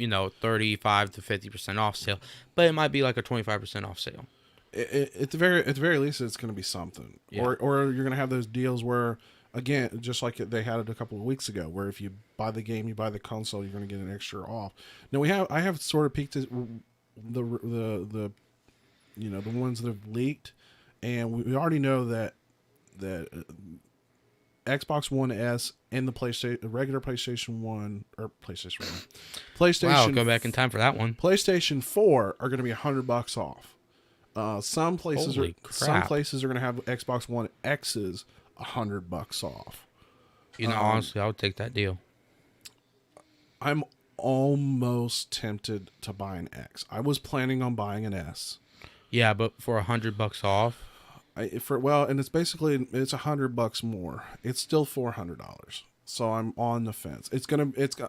35 to 50% off sale, but it might be like a 25% off sale. At the very least, it's going to be something. Yeah. Or you're going to have those deals where, again, just like they had it a couple of weeks ago, where if you buy the game, you buy the console, you're going to get an extra off. Now I have sort of peeked at the ones that have leaked, and we already know that Xbox One S and the regular PlayStation 1 or PlayStation 1, PlayStation. Wow, go back in time for that one. PlayStation 4 are going to be $100 off. Some places Holy are crap. going to have Xbox One X's $100 off. Honestly, I would take that deal. I'm almost tempted to buy an X. I was planning on buying an S. Yeah, but for $100 off. And it's basically $100 more. It's still $400. So I'm on the fence.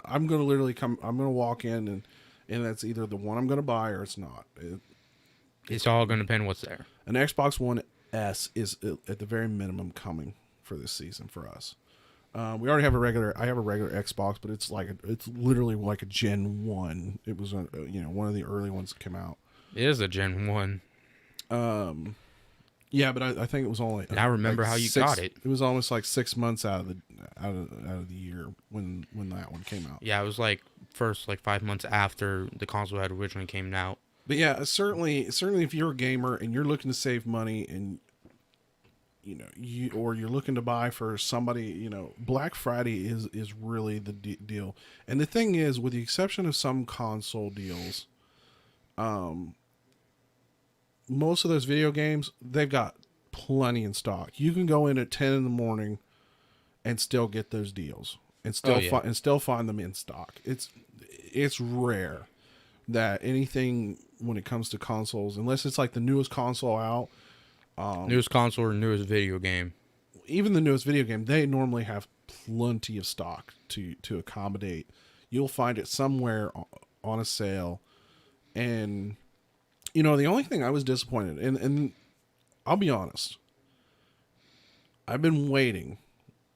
I'm gonna literally come. I'm gonna walk in and that's either the one I'm gonna buy or it's not. It's all going to depend what's there. An Xbox One S is at the very minimum coming for this season for us. We already have I have a regular Xbox, but it's literally like a Gen 1. It was one of the early ones that came out. It is a Gen 1. Yeah, but I think it was only. I remember how you got it. It was almost like 6 months out of the year when that one came out. Yeah, it was like first 5 months after the console had originally came out. But yeah, certainly if you're a gamer and you're looking to save money and you're looking to buy for somebody, Black Friday is really the deal. And the thing is, with the exception of some console deals, most of those video games, they've got plenty in stock. You can go in at 10 in the morning and still get those deals and still find them in stock. It's rare that anything when it comes to consoles, unless it's like the newest console out, Newest console or newest video game. Even the newest video game, they normally have plenty of stock to accommodate. You'll find it somewhere on a sale. And, the only thing I was disappointed, and I'll be honest, I've been waiting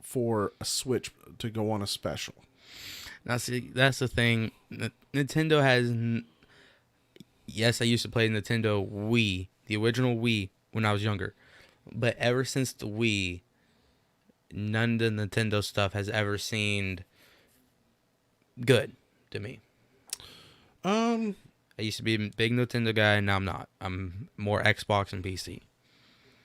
for a Switch to go on a special. That's the thing. Nintendo has... Yes, I used to play Nintendo Wii, the original Wii, when I was younger. But ever since the Wii, none of the Nintendo stuff has ever seemed good to me. I used to be a big Nintendo guy, and now I'm not. I'm more Xbox and PC.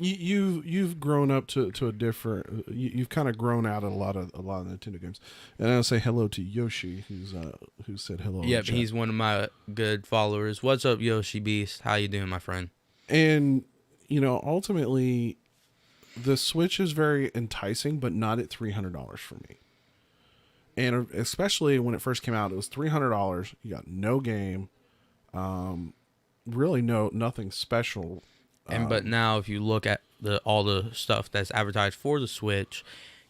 You've grown up to a different. You've kind of grown out of a lot of Nintendo games. And I'll say hello to Yoshi, who said hello. Yeah, he's one of my good followers. What's up, Yoshi Beast? How you doing, my friend? And ultimately, the Switch is very enticing, but not at $300 for me. And especially when it first came out, it was $300. You got no game, really nothing special. But now, if you look at all the stuff that's advertised for the Switch,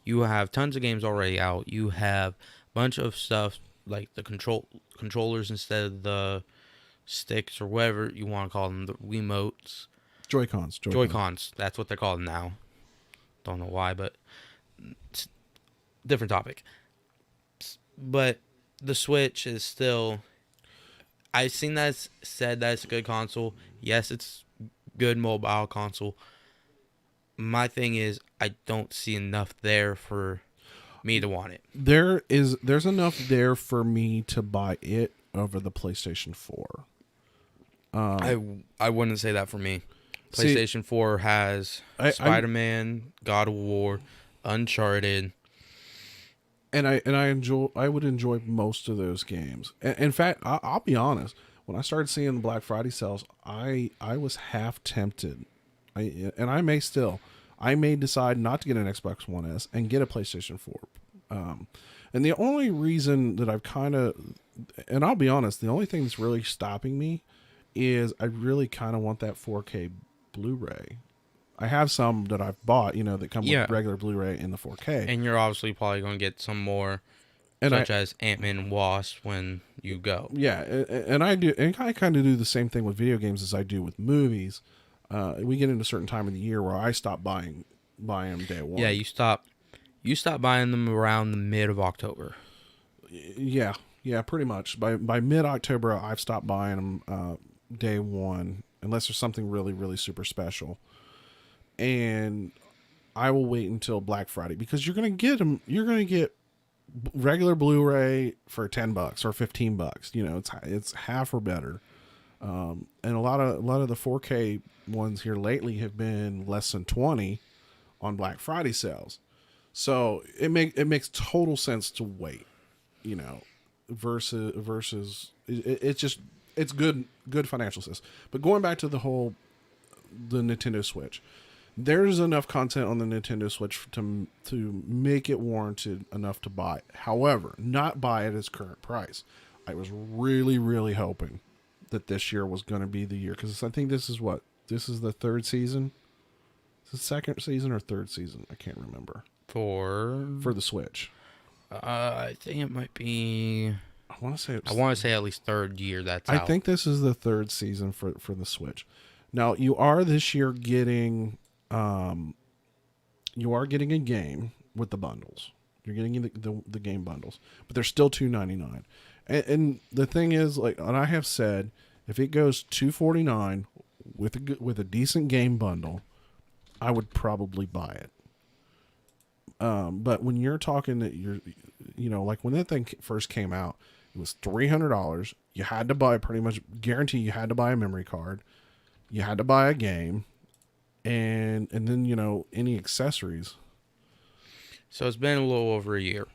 you have tons of games already out. You have a bunch of stuff like the controllers instead of the sticks or whatever you want to call them, the Wiimotes. Joy-Cons. That's what they're called now. Don't know why, but it's a different topic. But the Switch is still... I've seen that said that it's a good console. Yes, it's good mobile console. My thing is, I don't see enough there for me to want it. There's enough there for me to buy it over the PlayStation 4. I wouldn't say that for me. PlayStation 4 has Spider-Man, God of War, Uncharted, and I would enjoy most of those games. In fact, I'll be honest. When I started seeing the Black Friday sales, I was half tempted, I may decide not to get an Xbox One S and get a PlayStation 4. And the only reason that and I'll be honest, the only thing that's really stopping me is I really kind of want that 4K Blu-ray. I have some that I've bought, that come with regular Blu-ray in the 4K. And you're obviously probably going to get some more, such as Ant-Man and Wasp when you go. Yeah, and I kind of do the same thing with video games as I do with movies. We get into a certain time of the year where I stop buying them day one. Yeah, you stop buying them around the mid of October. Yeah, Yeah, pretty much. By mid-October, I've stopped buying them day one, unless there's something really, really super special. And I will wait until Black Friday because you're gonna get them. You're gonna get regular Blu-ray for $10 or $15. You know, it's half or better. And a lot of the 4K ones here lately have been less than 20 on Black Friday sales. So it makes total sense to wait. You know, versus it's good financial sense. But going back to the Nintendo Switch, there's enough content on the Nintendo Switch to make it warranted enough to buy it. However, not buy it at its current price. I was really, really hoping that this year was going to be the year, because I think this is the third season. Is it the second season or third season? I can't remember. For the Switch. I think it might be. I want to say at least third year that's I out. think this is the third season for the Switch. Now you are this year getting a game with the bundles. You're getting the game bundles, but they're still $2.99. And the thing is, like, and I have said, if it goes $2.49 with a decent game bundle, I would probably buy it. But when you're talking that like when that thing first came out, it was $300. You had to buy, pretty much guarantee you had to buy a memory card. You had to buy a game, and then, any accessories. So it's been a little over a year.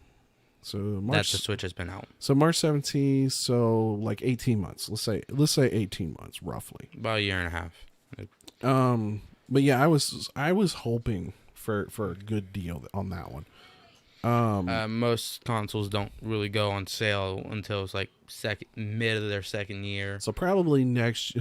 So that the Switch has been out. So March 17th, so like 18 months. Let's say 18 months roughly. About a year and a half. But yeah, I was hoping for a good deal on that one. Most consoles don't really go on sale until it's like mid of their second year. So probably next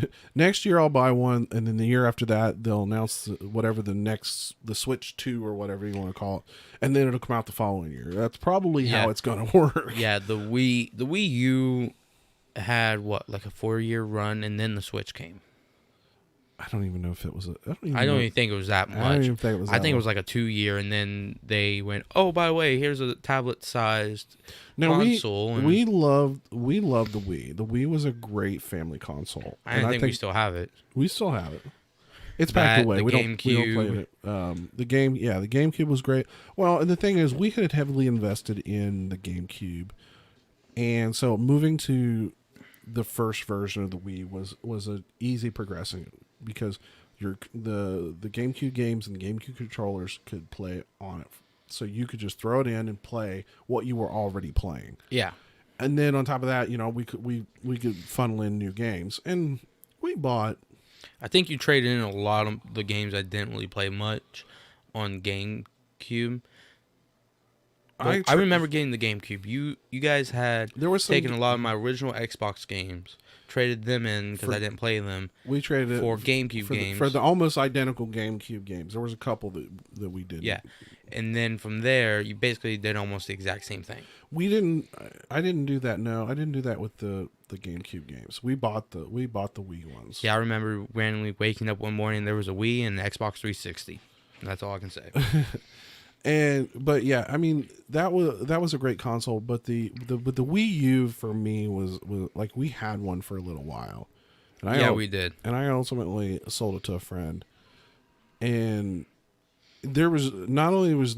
year I'll buy one, and then the year after that they'll announce whatever the Switch 2 or whatever you want to call it, and then it'll come out the following year. That's probably how it's going to work. Yeah, the Wii U had like a 4-year run, and then the Switch came. I don't even know if it was. I don't even think it was that much. I don't even think it was. I think it was like a 2-year, and then they went, "Oh, by the way, here's a tablet-sized console." We loved the Wii. The Wii was a great family console. I think we still have it. We still have it. It's packed away. We don't play it. The GameCube was great. Well, and the thing is, we had heavily invested in the GameCube, and so moving to the first version of the Wii was an easy progressing, because the GameCube games and the GameCube controllers could play on it. So you could just throw it in and play what you were already playing. Yeah. And then on top of that, we could funnel in new games. And we bought... I think you traded in a lot of the games I didn't really play much on GameCube. I remember getting the GameCube. You guys had taken a lot of my original Xbox games, traded them in because I didn't play them. We traded for GameCube games. For the almost identical GameCube games. There was a couple that we did. Yeah. And then from there, you basically did almost the exact same thing. I didn't do that. No, I didn't do that with the GameCube games. We bought the Wii ones. Yeah, I remember randomly waking up one morning, there was a Wii and an Xbox 360. That's all I can say. But yeah, I mean, that was a great console, but the Wii U for me was like, we had one for a little while. And we did. And I ultimately sold it to a friend. And there was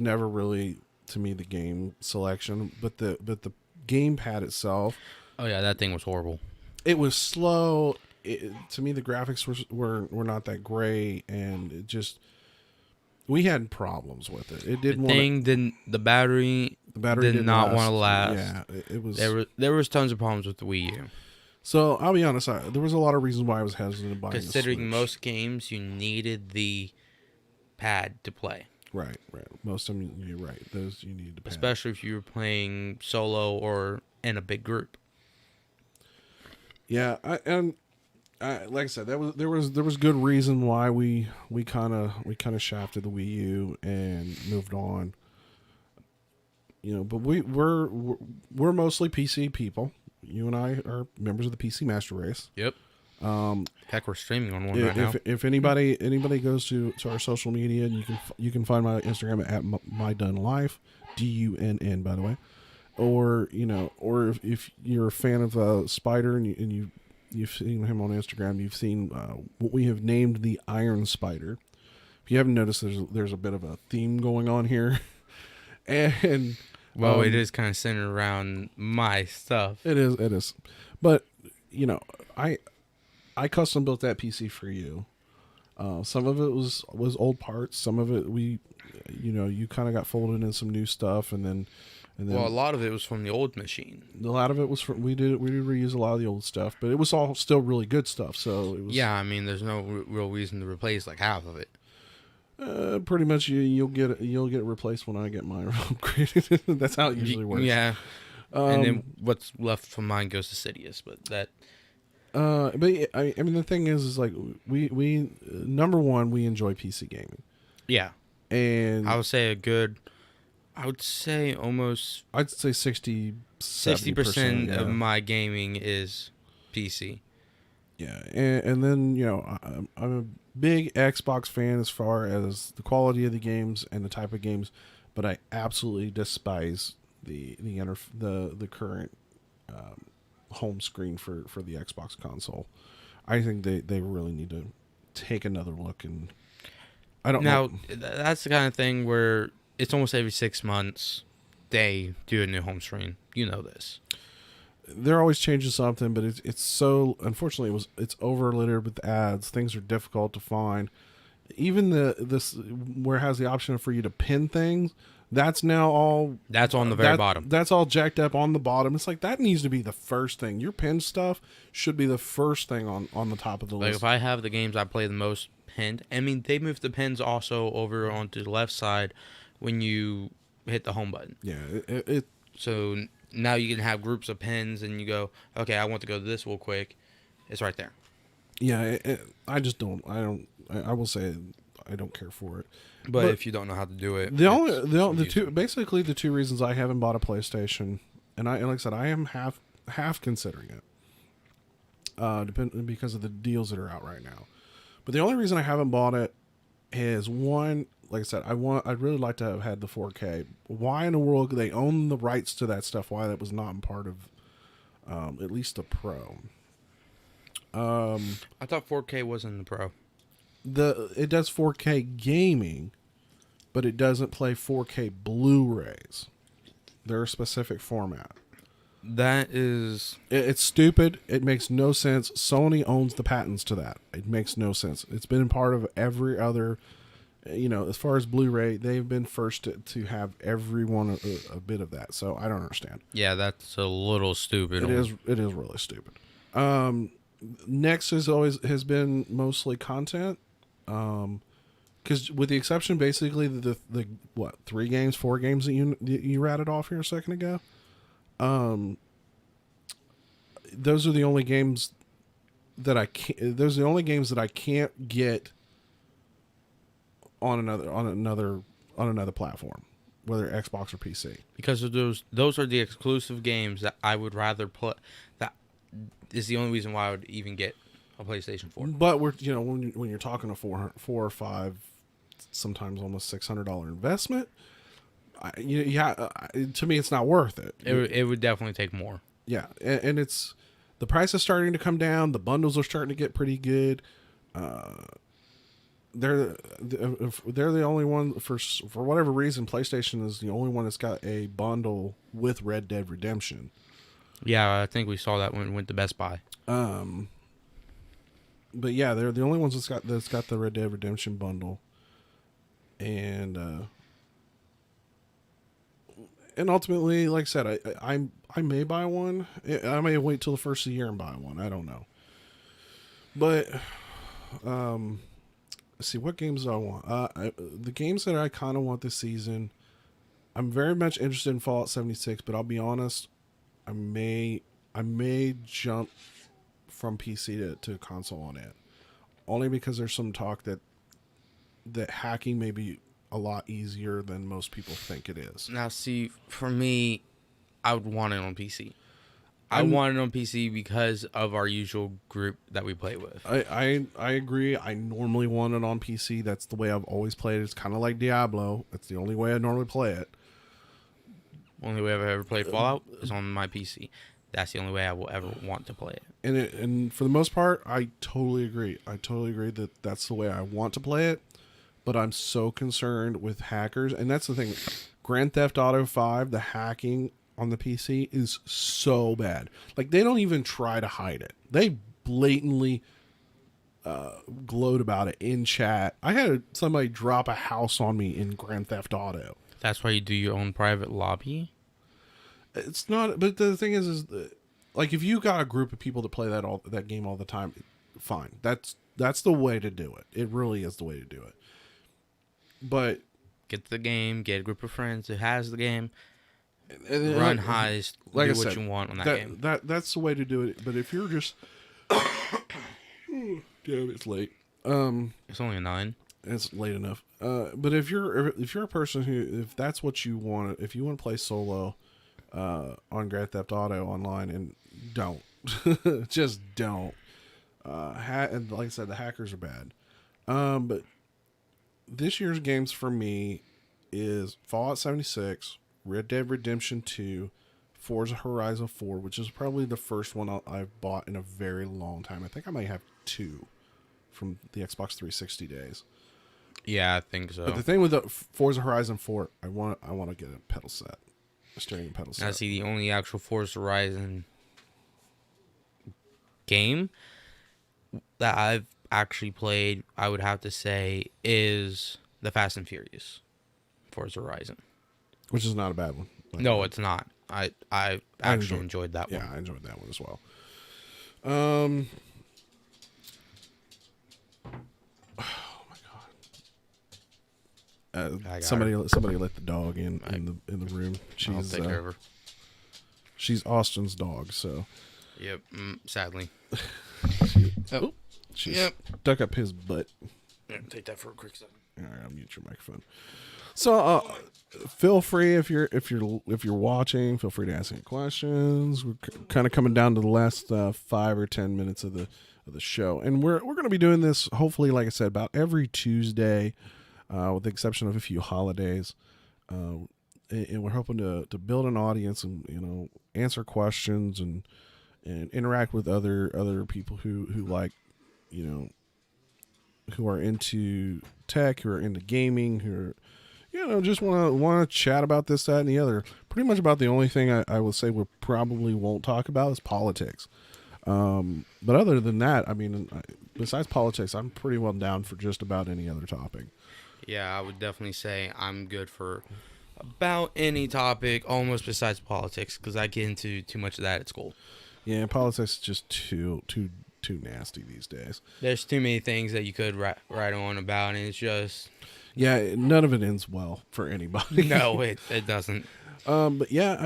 never really, to me, the game selection, but the gamepad itself. Oh yeah, that thing was horrible. It was slow. To me, the graphics were not that great, and it just... We had problems with it. It didn't. The battery did not want to last. Yeah, it was. There was tons of problems with the Wii U. So I'll be honest. There was a lot of reasons why I was hesitant to buy. Considering most games, you needed the pad to play. Right. Most of them, you're right. Those you need the pad. Especially if you were playing solo or in a big group. Yeah, like I said, there was good reason why we kind of shafted the Wii U and moved on. But we're mostly PC people. You and I are members of the PC Master Race. Yep. Heck, we're streaming on one right now. If anybody goes to our social media, and you can find my Instagram at MyDunLife, DUNN, by the way. or or if you're a fan of Spider and you've seen him on Instagram, you've seen what we have named the Iron Spider. If you haven't noticed, there's a bit of a theme going on here, and well, it is kind of centered around my stuff. It is, but I custom built that PC for you. Some of it was old parts. Some of it you kind of got folded in some new stuff, and then well, a lot of it was from the old machine. A lot of it was from we did reuse a lot of the old stuff, but it was all still really good stuff. So it was there's no real reason to replace like half of it. Pretty much you'll get it replaced when I get mine upgraded. That's how it usually works. Yeah. And then what's left from mine goes to Sidious, but that. But I mean, the thing is like we number one, we enjoy PC gaming. Yeah. And I would say almost. I'd say 60% of my gaming is PC. Yeah, and then I'm a big Xbox fan as far as the quality of the games and the type of games, but I absolutely despise the current home screen for the Xbox console. I think they really need to take another look, and I don't know. That's the kind of thing where it's almost every 6 months they do a new home screen. You know this. They're always changing something, but it's so, unfortunately, it's over littered with ads. Things are difficult to find. Even this where it has the option for you to pin things, that's now all on the very bottom. That's all jacked up on the bottom. It's like that needs to be the first thing. Your pinned stuff should be the first thing on the top of the list. Like if I have the games I play the most pinned, I mean they moved the pins also over onto the left side when you hit the home button. Yeah, so now you can have groups of pins, and you go, okay, I want to go to this real quick. It's right there. Yeah, I just don't. I will say I don't care for it. But if you don't know how to do it, the two reasons I haven't bought a PlayStation, and like I said, I am half considering it, because of the deals that are out right now. But the only reason I haven't bought it is one. Like I said, I'd really like to have had the 4K. Why in the world do they own the rights to that stuff? Why that was not part of at least the Pro? I thought 4K wasn't the Pro. It does 4K gaming, but it doesn't play 4K Blu-rays. They're a specific format. That is... It's stupid. It makes no sense. Sony owns the patents to that. It makes no sense. It's been part of every other... as far as Blu-ray, they've been first to have everyone a bit of that. So I don't understand. Yeah, that's a little stupid. It is really stupid. Next has been mostly content. Because with the exception, basically the 4 games that you ratted off here a second ago. Those are the only games that I can't. Those are the only games that I can't get on another platform, whether Xbox or PC. Because of those are the exclusive games that I would rather play. That is the only reason why I would even get a PlayStation 4. But when you're talking a $4 or $5, sometimes almost $600 investment, to me it's not worth it. It would definitely take more. Yeah, and it's the price is starting to come down. The bundles are starting to get pretty good. They're the only one for whatever reason. PlayStation is the only one that's got a bundle with Red Dead Redemption. Yeah, I think we saw that when we went to Best Buy. But yeah, they're the only ones that's got the Red Dead Redemption bundle, and ultimately, like I said, I may buy one. I may wait till the first of the year and buy one. I don't know. But let's see, what games do I want? The games that I kind of want this season, I'm very much interested in Fallout 76, but I'll be honest, I may jump from PC to console on it, only because there's some talk that hacking may be a lot easier than most people think it is. Now, see, for me, I would want it on PC. I want it on PC because of our usual group that we play with. I agree. I normally want it on PC. That's the way I've always played it. It's kind of like Diablo. That's the only way I normally play it. Only way I've ever played Fallout is on my PC. That's the only way I will ever want to play it. And for the most part, I totally agree. I totally agree that that's the way I want to play it. But I'm so concerned with hackers, and that's the thing. Grand Theft Auto 5, the hacking on the PC is so bad. Like, they don't even try to hide it. They blatantly gloat about it in chat. I had somebody drop a house on me in Grand Theft Auto. That's why you do your own private lobby? It's not, but the thing is like, if you got a group of people to play that game all the time, fine. That's the way to do it. It really is the way to do it. But get the game, get a group of friends who has the game, and run heist, like do what you want on that game. That's the way to do it. But if you're just, damn, it's late. It's only a 9. It's late enough. But if you're a person if that's what you want, if you want to play solo, on Grand Theft Auto online, and don't, just don't. And like I said, the hackers are bad. But this year's games for me is Fallout 76, Red Dead Redemption 2, Forza Horizon 4, which is probably the first one I've bought in a very long time. I think I might have 2 from the Xbox 360 days. Yeah, I think so. But the thing with the Forza Horizon 4, I want to get a pedal set, a steering and pedal set. I see the only actual Forza Horizon game that I've actually played, I would have to say, is the Fast and Furious Forza Horizon, which is not a bad one. No, it's not. I actually enjoyed that one. Yeah, I enjoyed that one as well. Oh my god! Somebody let the dog in the room. I'll take care of her. She's Austin's dog, so. Yep. Sadly. She stuck up his butt. Yeah, take that for a quick second. All right, I'll mute your microphone. So, feel free if you're watching, feel free to ask any questions. We're kind of coming down to the last 5 or 10 minutes of the show, and we're going to be doing this hopefully, like I said, about every Tuesday, with the exception of a few holidays. And we're hoping to build an audience and answer questions and interact with other people who like, who are into tech, who are into gaming, who are, just want to chat about this, that, and the other. Pretty much about the only thing I would say we probably won't talk about is politics. But other than that, besides politics, I'm pretty well down for just about any other topic. Yeah, I would definitely say I'm good for about any topic, almost besides politics, because I get into too much of that at school. Yeah, politics is just too nasty these days. There's too many things that you could write on about, and it's just... Yeah, none of it ends well for anybody. No, it doesn't. But yeah,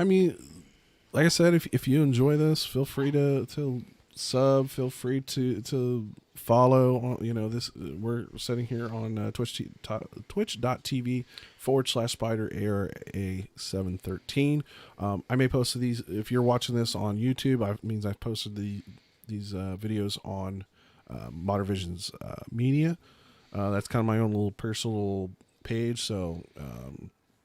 like I said, if you enjoy this, feel free to sub. Feel free to follow. This we're sitting here on twitch.tv/SpiderARA713. I may post these if you're watching this on YouTube. It means I've posted these videos on Modern Vision's media. That's kind of my own little personal page. So,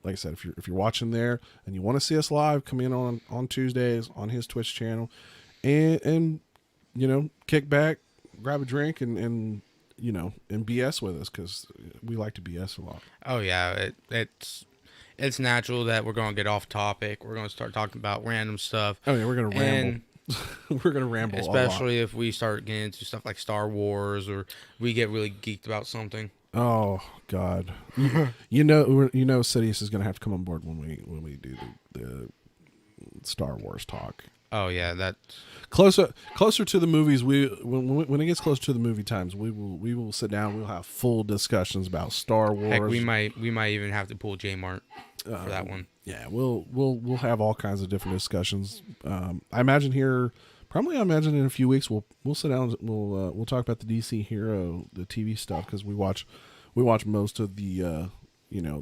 like I said, if you're watching there and you want to see us live, come in on Tuesdays on his Twitch channel, and kick back, grab a drink, and BS with us, because we like to BS a lot. Oh yeah, it's natural that we're gonna get off topic. We're gonna start talking about random stuff. Oh yeah, we're gonna ramble. We're gonna ramble, especially if we start getting into stuff like Star Wars, or we get really geeked about something. Oh God, Sidious is gonna have to come on board when we do the Star Wars talk. Oh yeah, that's closer to the movies. When it gets closer to the movie times, we will sit down. We'll have full discussions about Star Wars. Heck, we might even have to pull J-Mart for that one. Yeah, we'll have all kinds of different discussions. I imagine in a few weeks we'll sit down. We'll talk about the DC Hero, the TV stuff, because we watch most of the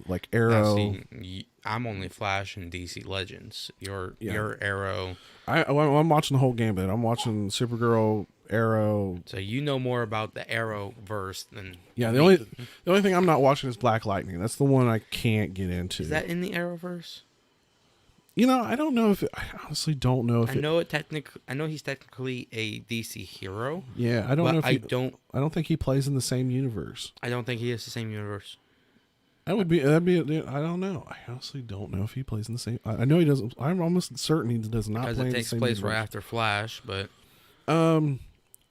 like Arrow. See, I'm only Flash and DC Legends. Your Arrow. I'm watching the whole gambit. I'm watching Supergirl, Arrow. So you know more about the Arrowverse than the only thing I'm not watching is Black Lightning. That's the one I can't get into. Is that in the Arrowverse? I don't know if I honestly don't know if I know he's technically a DC hero. Yeah, I don't know if I don't think he plays in the same universe. I don't think he is the same universe. That'd be. I don't know. I honestly don't know if he plays in the same. I know he doesn't. I'm almost certain he does not play in the same universe. Because it takes place right after Flash, but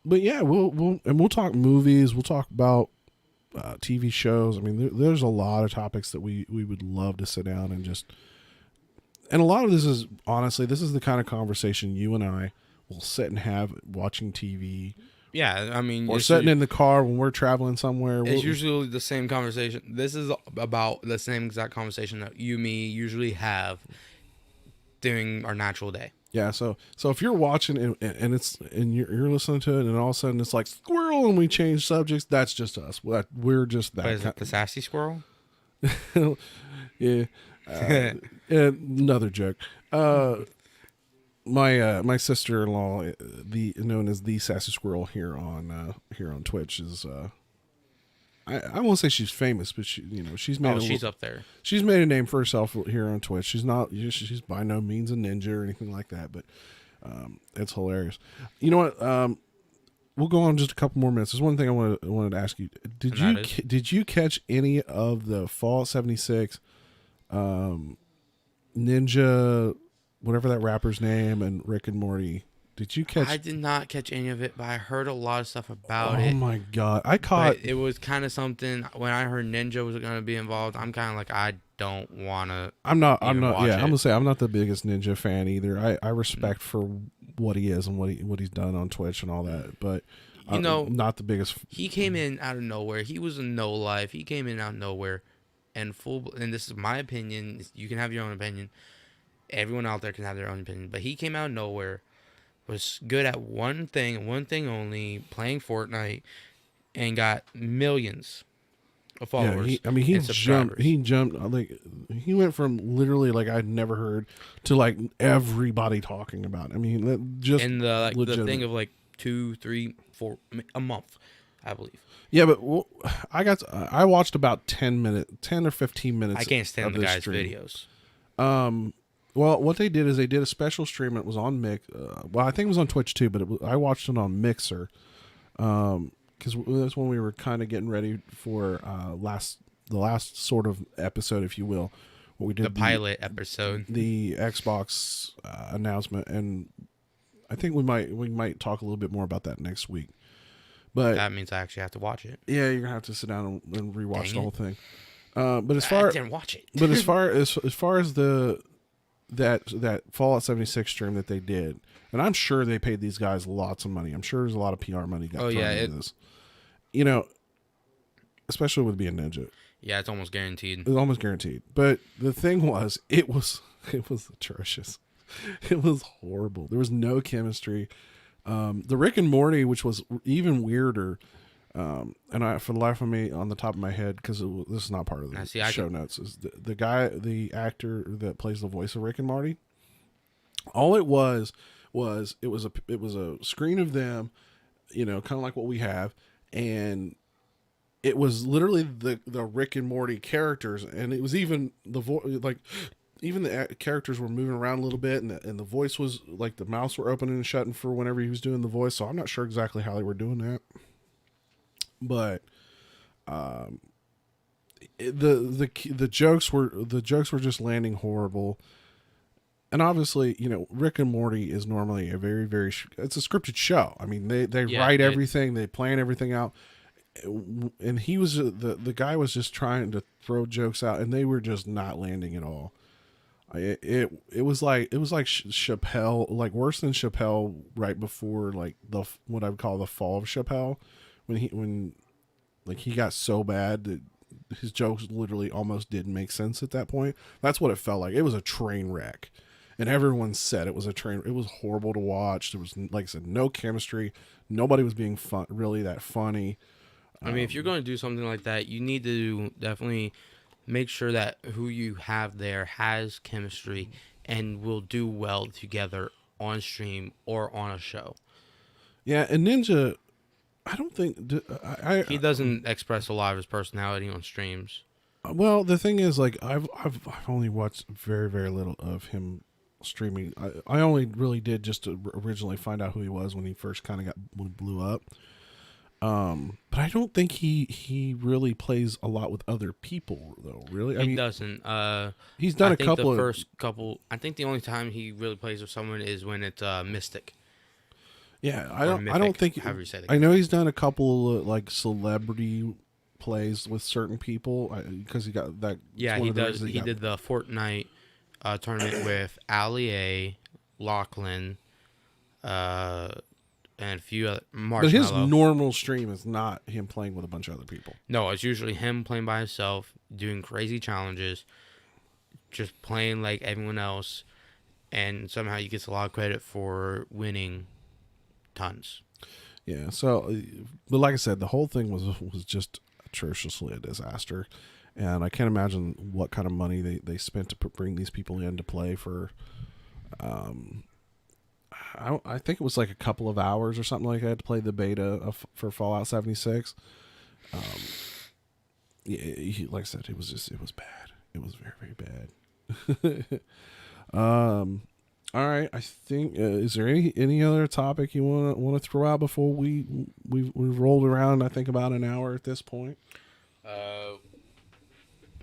yeah, we'll talk movies. We'll talk about TV shows. I mean, there's a lot of topics that we would love to sit down and just. And a lot of this is honestly, this is the kind of conversation you and I will sit and have watching TV. Yeah, I mean, or sitting in the car when we're traveling somewhere. It's usually the same conversation. This is about the same exact conversation that me usually have during our natural day. Yeah, so if you're watching and you're listening to it, and all of a sudden it's like squirrel, and we change subjects, that's just us. We're just that. What is it, the sassy squirrel? Yeah. Another joke. My sister-in-law, known as the Sassy Squirrel here on Twitch, is I won't say she's famous, but she's made she's up there. She's made a name for herself here on Twitch. She's she's by no means a ninja or anything like that, but it's hilarious. You know what? We'll go on just a couple more minutes. There's one thing I wanted to ask you. Did you catch any of the Fallout 76 Ninja, whatever that rapper's name, and Rick and Morty? Did you catch? I did not catch any of it, but I heard a lot of stuff about it. Oh my god, I caught. But it was kind of something. When I heard Ninja was going to be involved, I'm kind of like, I don't want to. I'm not. Yeah, I'm gonna say I'm not the biggest Ninja fan either. I respect for what he is and what he's done on Twitch and all that, but not the biggest. He came in out of nowhere. He was a no life. He came in out of nowhere, and this is my opinion. You can have your own opinion. Everyone out there can have their own opinion, but he came out of nowhere. Was good at one thing and one thing only, playing Fortnite, and got millions of followers. Yeah, he jumped. Like he went from literally like I'd never heard to like everybody talking about it. I mean, just and the thing of like 2, 3, 4 a month, I believe. Yeah, but I watched about 10 or 15 minutes. I can't stand the guy's stream. videos. Well, what they did is they did a special stream. It was on well, I think it was on Twitch too, but I watched it on Mixer, because that's when we were kind of getting ready for the last sort of episode, if you will. What we did, the pilot episode, the Xbox announcement, and I think we might talk a little bit more about that next week. But that means I actually have to watch it. Yeah, you're gonna have to sit down and rewatch the whole thing. But I didn't watch it. But as far as that Fallout 76 stream that they did, and I'm sure they paid these guys lots of money. I'm sure there's a lot of PR money got thrown into this. Especially with being Ninja. Yeah, it's almost guaranteed. It's almost guaranteed. But the thing was, it was atrocious. It was horrible. There was no chemistry. The Rick and Morty, which was even weirder. And for the life of me, on the top of my head, because this is not part of the show notes, is the actor that plays the voice of Rick and Morty. All it was it was a screen of them, kind of like what we have, and it was literally the Rick and Morty characters, and it was even the voice, even the characters were moving around a little bit, and the voice was like the mouths were opening and shutting for whenever he was doing the voice. So I'm not sure exactly how they were doing that. But the jokes were just landing horrible, and obviously, Rick and Morty is normally a very, very it's a scripted show. I mean, they write everything, they plan everything out, and he was the guy was just trying to throw jokes out, and they were just not landing at all. It was like Chappelle, like worse than Chappelle right before like what I would call the fall of Chappelle. When he got so bad that his jokes literally almost didn't make sense at that point. That's what it felt like. It was a train wreck, and everyone said it was a train. It was horrible to watch. There was, like I said, no chemistry. Nobody was being really that funny. I mean, if you're going to do something like that, you need to definitely make sure that who you have there has chemistry and will do well together on stream or on a show. Yeah, and Ninja, I don't think he doesn't express a lot of his personality on streams. Well, the thing is, like I've only watched very, very little of him streaming. I only really did just to originally find out who he was when he first kind of blew up. But I don't think he really plays a lot with other people though. Really, He doesn't. He's done I a think couple. The first couple. I think the only time he really plays with someone is when it's Mystic. Yeah, Mythic, I don't think. however you say that. I know he's done a couple of, like, celebrity plays with certain people because he got that. Yeah, he does. He did the Fortnite tournament with Ali A, Lachlan, and a few other. But his Marshmello. normal stream is not him playing with a bunch of other people. No, it's usually him playing by himself, doing crazy challenges, just playing like everyone else, and somehow he gets a lot of credit for winning tons. Yeah. So, but like I said, the whole thing was just atrociously a disaster, and I can't imagine what kind of money they spent to bring these people in to play for. I think it was like a couple of hours or something like that to play the beta for Fallout 76. Yeah, like I said, it was bad. It was very, very bad. All right. I think is there any other topic you want to throw out before we've rolled around? I think about an hour at this point.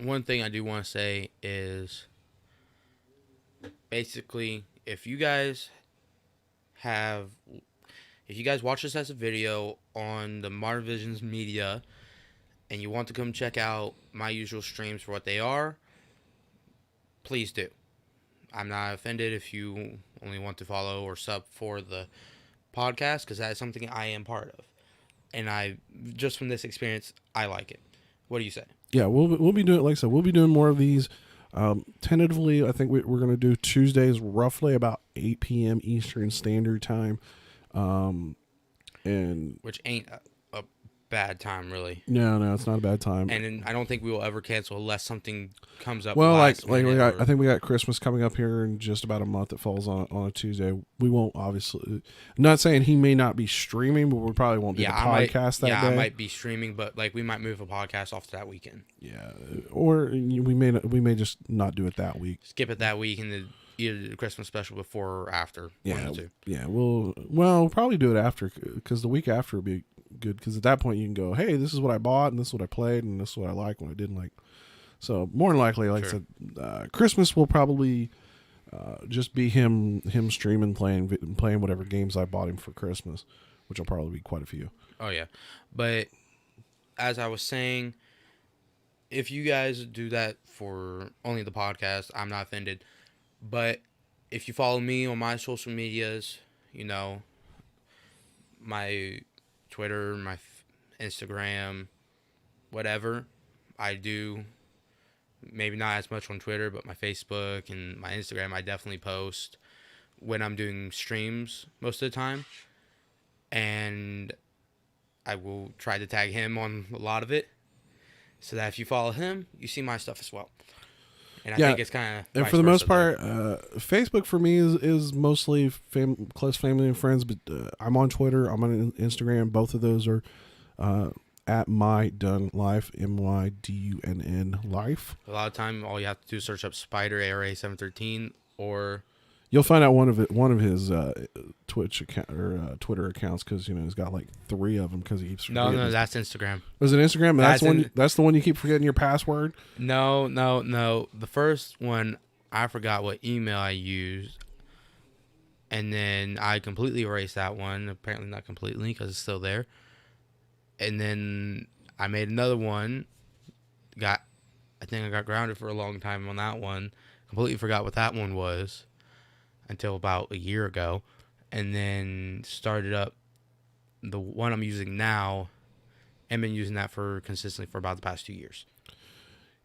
One thing I do want to say is basically if you guys watch this as a video on the Modern Visions Media and you want to come check out my usual streams for what they are, please do. I'm not offended if you only want to follow or sub for the podcast, because that is something I am part of. And just from this experience, I like it. What do you say? Yeah, we'll be doing, like I said, we'll be doing more of these. Tentatively, I think we're going to do Tuesdays roughly about 8 p.m. Eastern Standard Time. And which ain't a bad time, really. No, it's not a bad time. And I don't think we will ever cancel unless something comes up. Well, I think we got Christmas coming up here in just about a month. That falls on a Tuesday. We won't obviously. I'm not saying he may not be streaming, but we probably won't do the podcast that day. I might be streaming, but like we might move a podcast off to that weekend. Yeah, or we may just not do it that week. Skip it that week and either the Christmas special before or after. Yeah, we'll probably do it after, because the week after would be good, because at that point you can go, hey, this is what I bought and this is what I played and this is what I like, what I didn't like. So more than likely, like sure. I said, Christmas will probably just be him streaming, playing whatever games I bought him for Christmas, which will probably be quite a few. Oh yeah, but as I was saying, if you guys do that for only the podcast, I'm not offended. But if you follow me on my social medias, my Twitter, my Instagram, whatever, I do. Maybe not as much on Twitter, but my Facebook and my Instagram, I definitely post when I'm doing streams most of the time. And I will try to tag him on a lot of it, so that if you follow him, you see my stuff as well. And I think it's kind of... And for the most part, Facebook for me is mostly close family and friends, but I'm on Twitter, I'm on Instagram. Both of those are at MyDunn Life, MYDUNN Life. A lot of time, all you have to do is search up Spider ARA 713, or... You'll find out one of his Twitch account or Twitter accounts, because he's got like 3 of them, because he keeps forgetting. No, that's Instagram. Was it Instagram? That's the one you keep forgetting your password? No. The first one, I forgot what email I used, and then I completely erased that one. Apparently not completely, because it's still there. And then I made another one. I think I got grounded for a long time on that one. Completely forgot what that one was until about a year ago, and then started up the one I'm using now, and been using that consistently for about the past 2 years.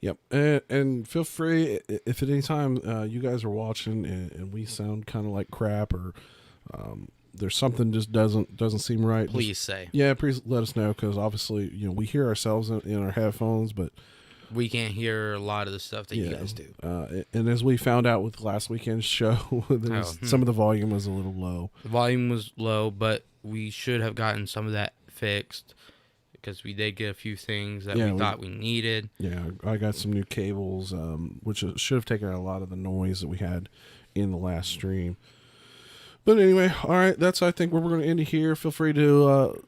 Yep, and feel free, if at any time you guys are watching and we sound kind of like crap, or there's something just doesn't seem right, please say. Yeah, please let us know, because obviously we hear ourselves in our headphones, but we can't hear a lot of the stuff that you guys do. And as we found out with last weekend's show, some of the volume was a little low. The volume was low, but we should have gotten some of that fixed, because we did get a few things that we thought we needed. Yeah, I got some new cables, which should have taken out a lot of the noise that we had in the last stream. But anyway, all right, that's I think where we're going to end it here. Feel free to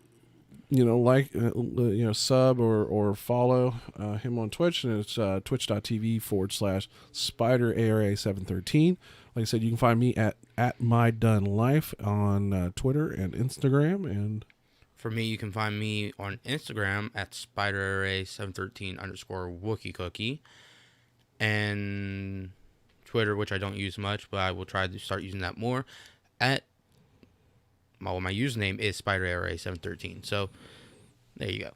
sub or follow him on Twitch, and it's twitch.tv/SpiderARA713. Like I said, you can find me at MyDoneLife on Twitter and Instagram. And for me, you can find me on Instagram at SpiderARA713_WookieCookie, and Twitter, which I don't use much, but I will try to start using that more. My username is SpiderARA713. So there you go.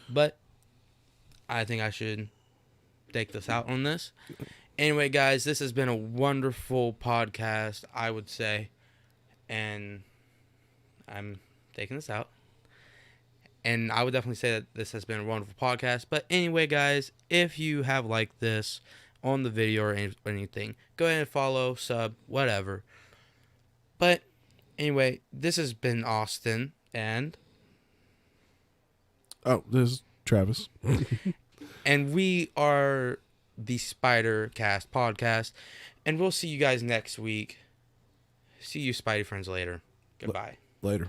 But I think I should take this out on this. Anyway, guys, this has been a wonderful podcast, I would say. And I'm taking this out. And I would definitely say that this has been a wonderful podcast. But anyway, guys, if you have liked this on the video or anything, go ahead and follow, sub, whatever. But anyway, this has been Austin and... Oh, this is Travis. And we are the Spidercast Podcast. And we'll see you guys next week. See you, Spidey friends, later. Goodbye. Later.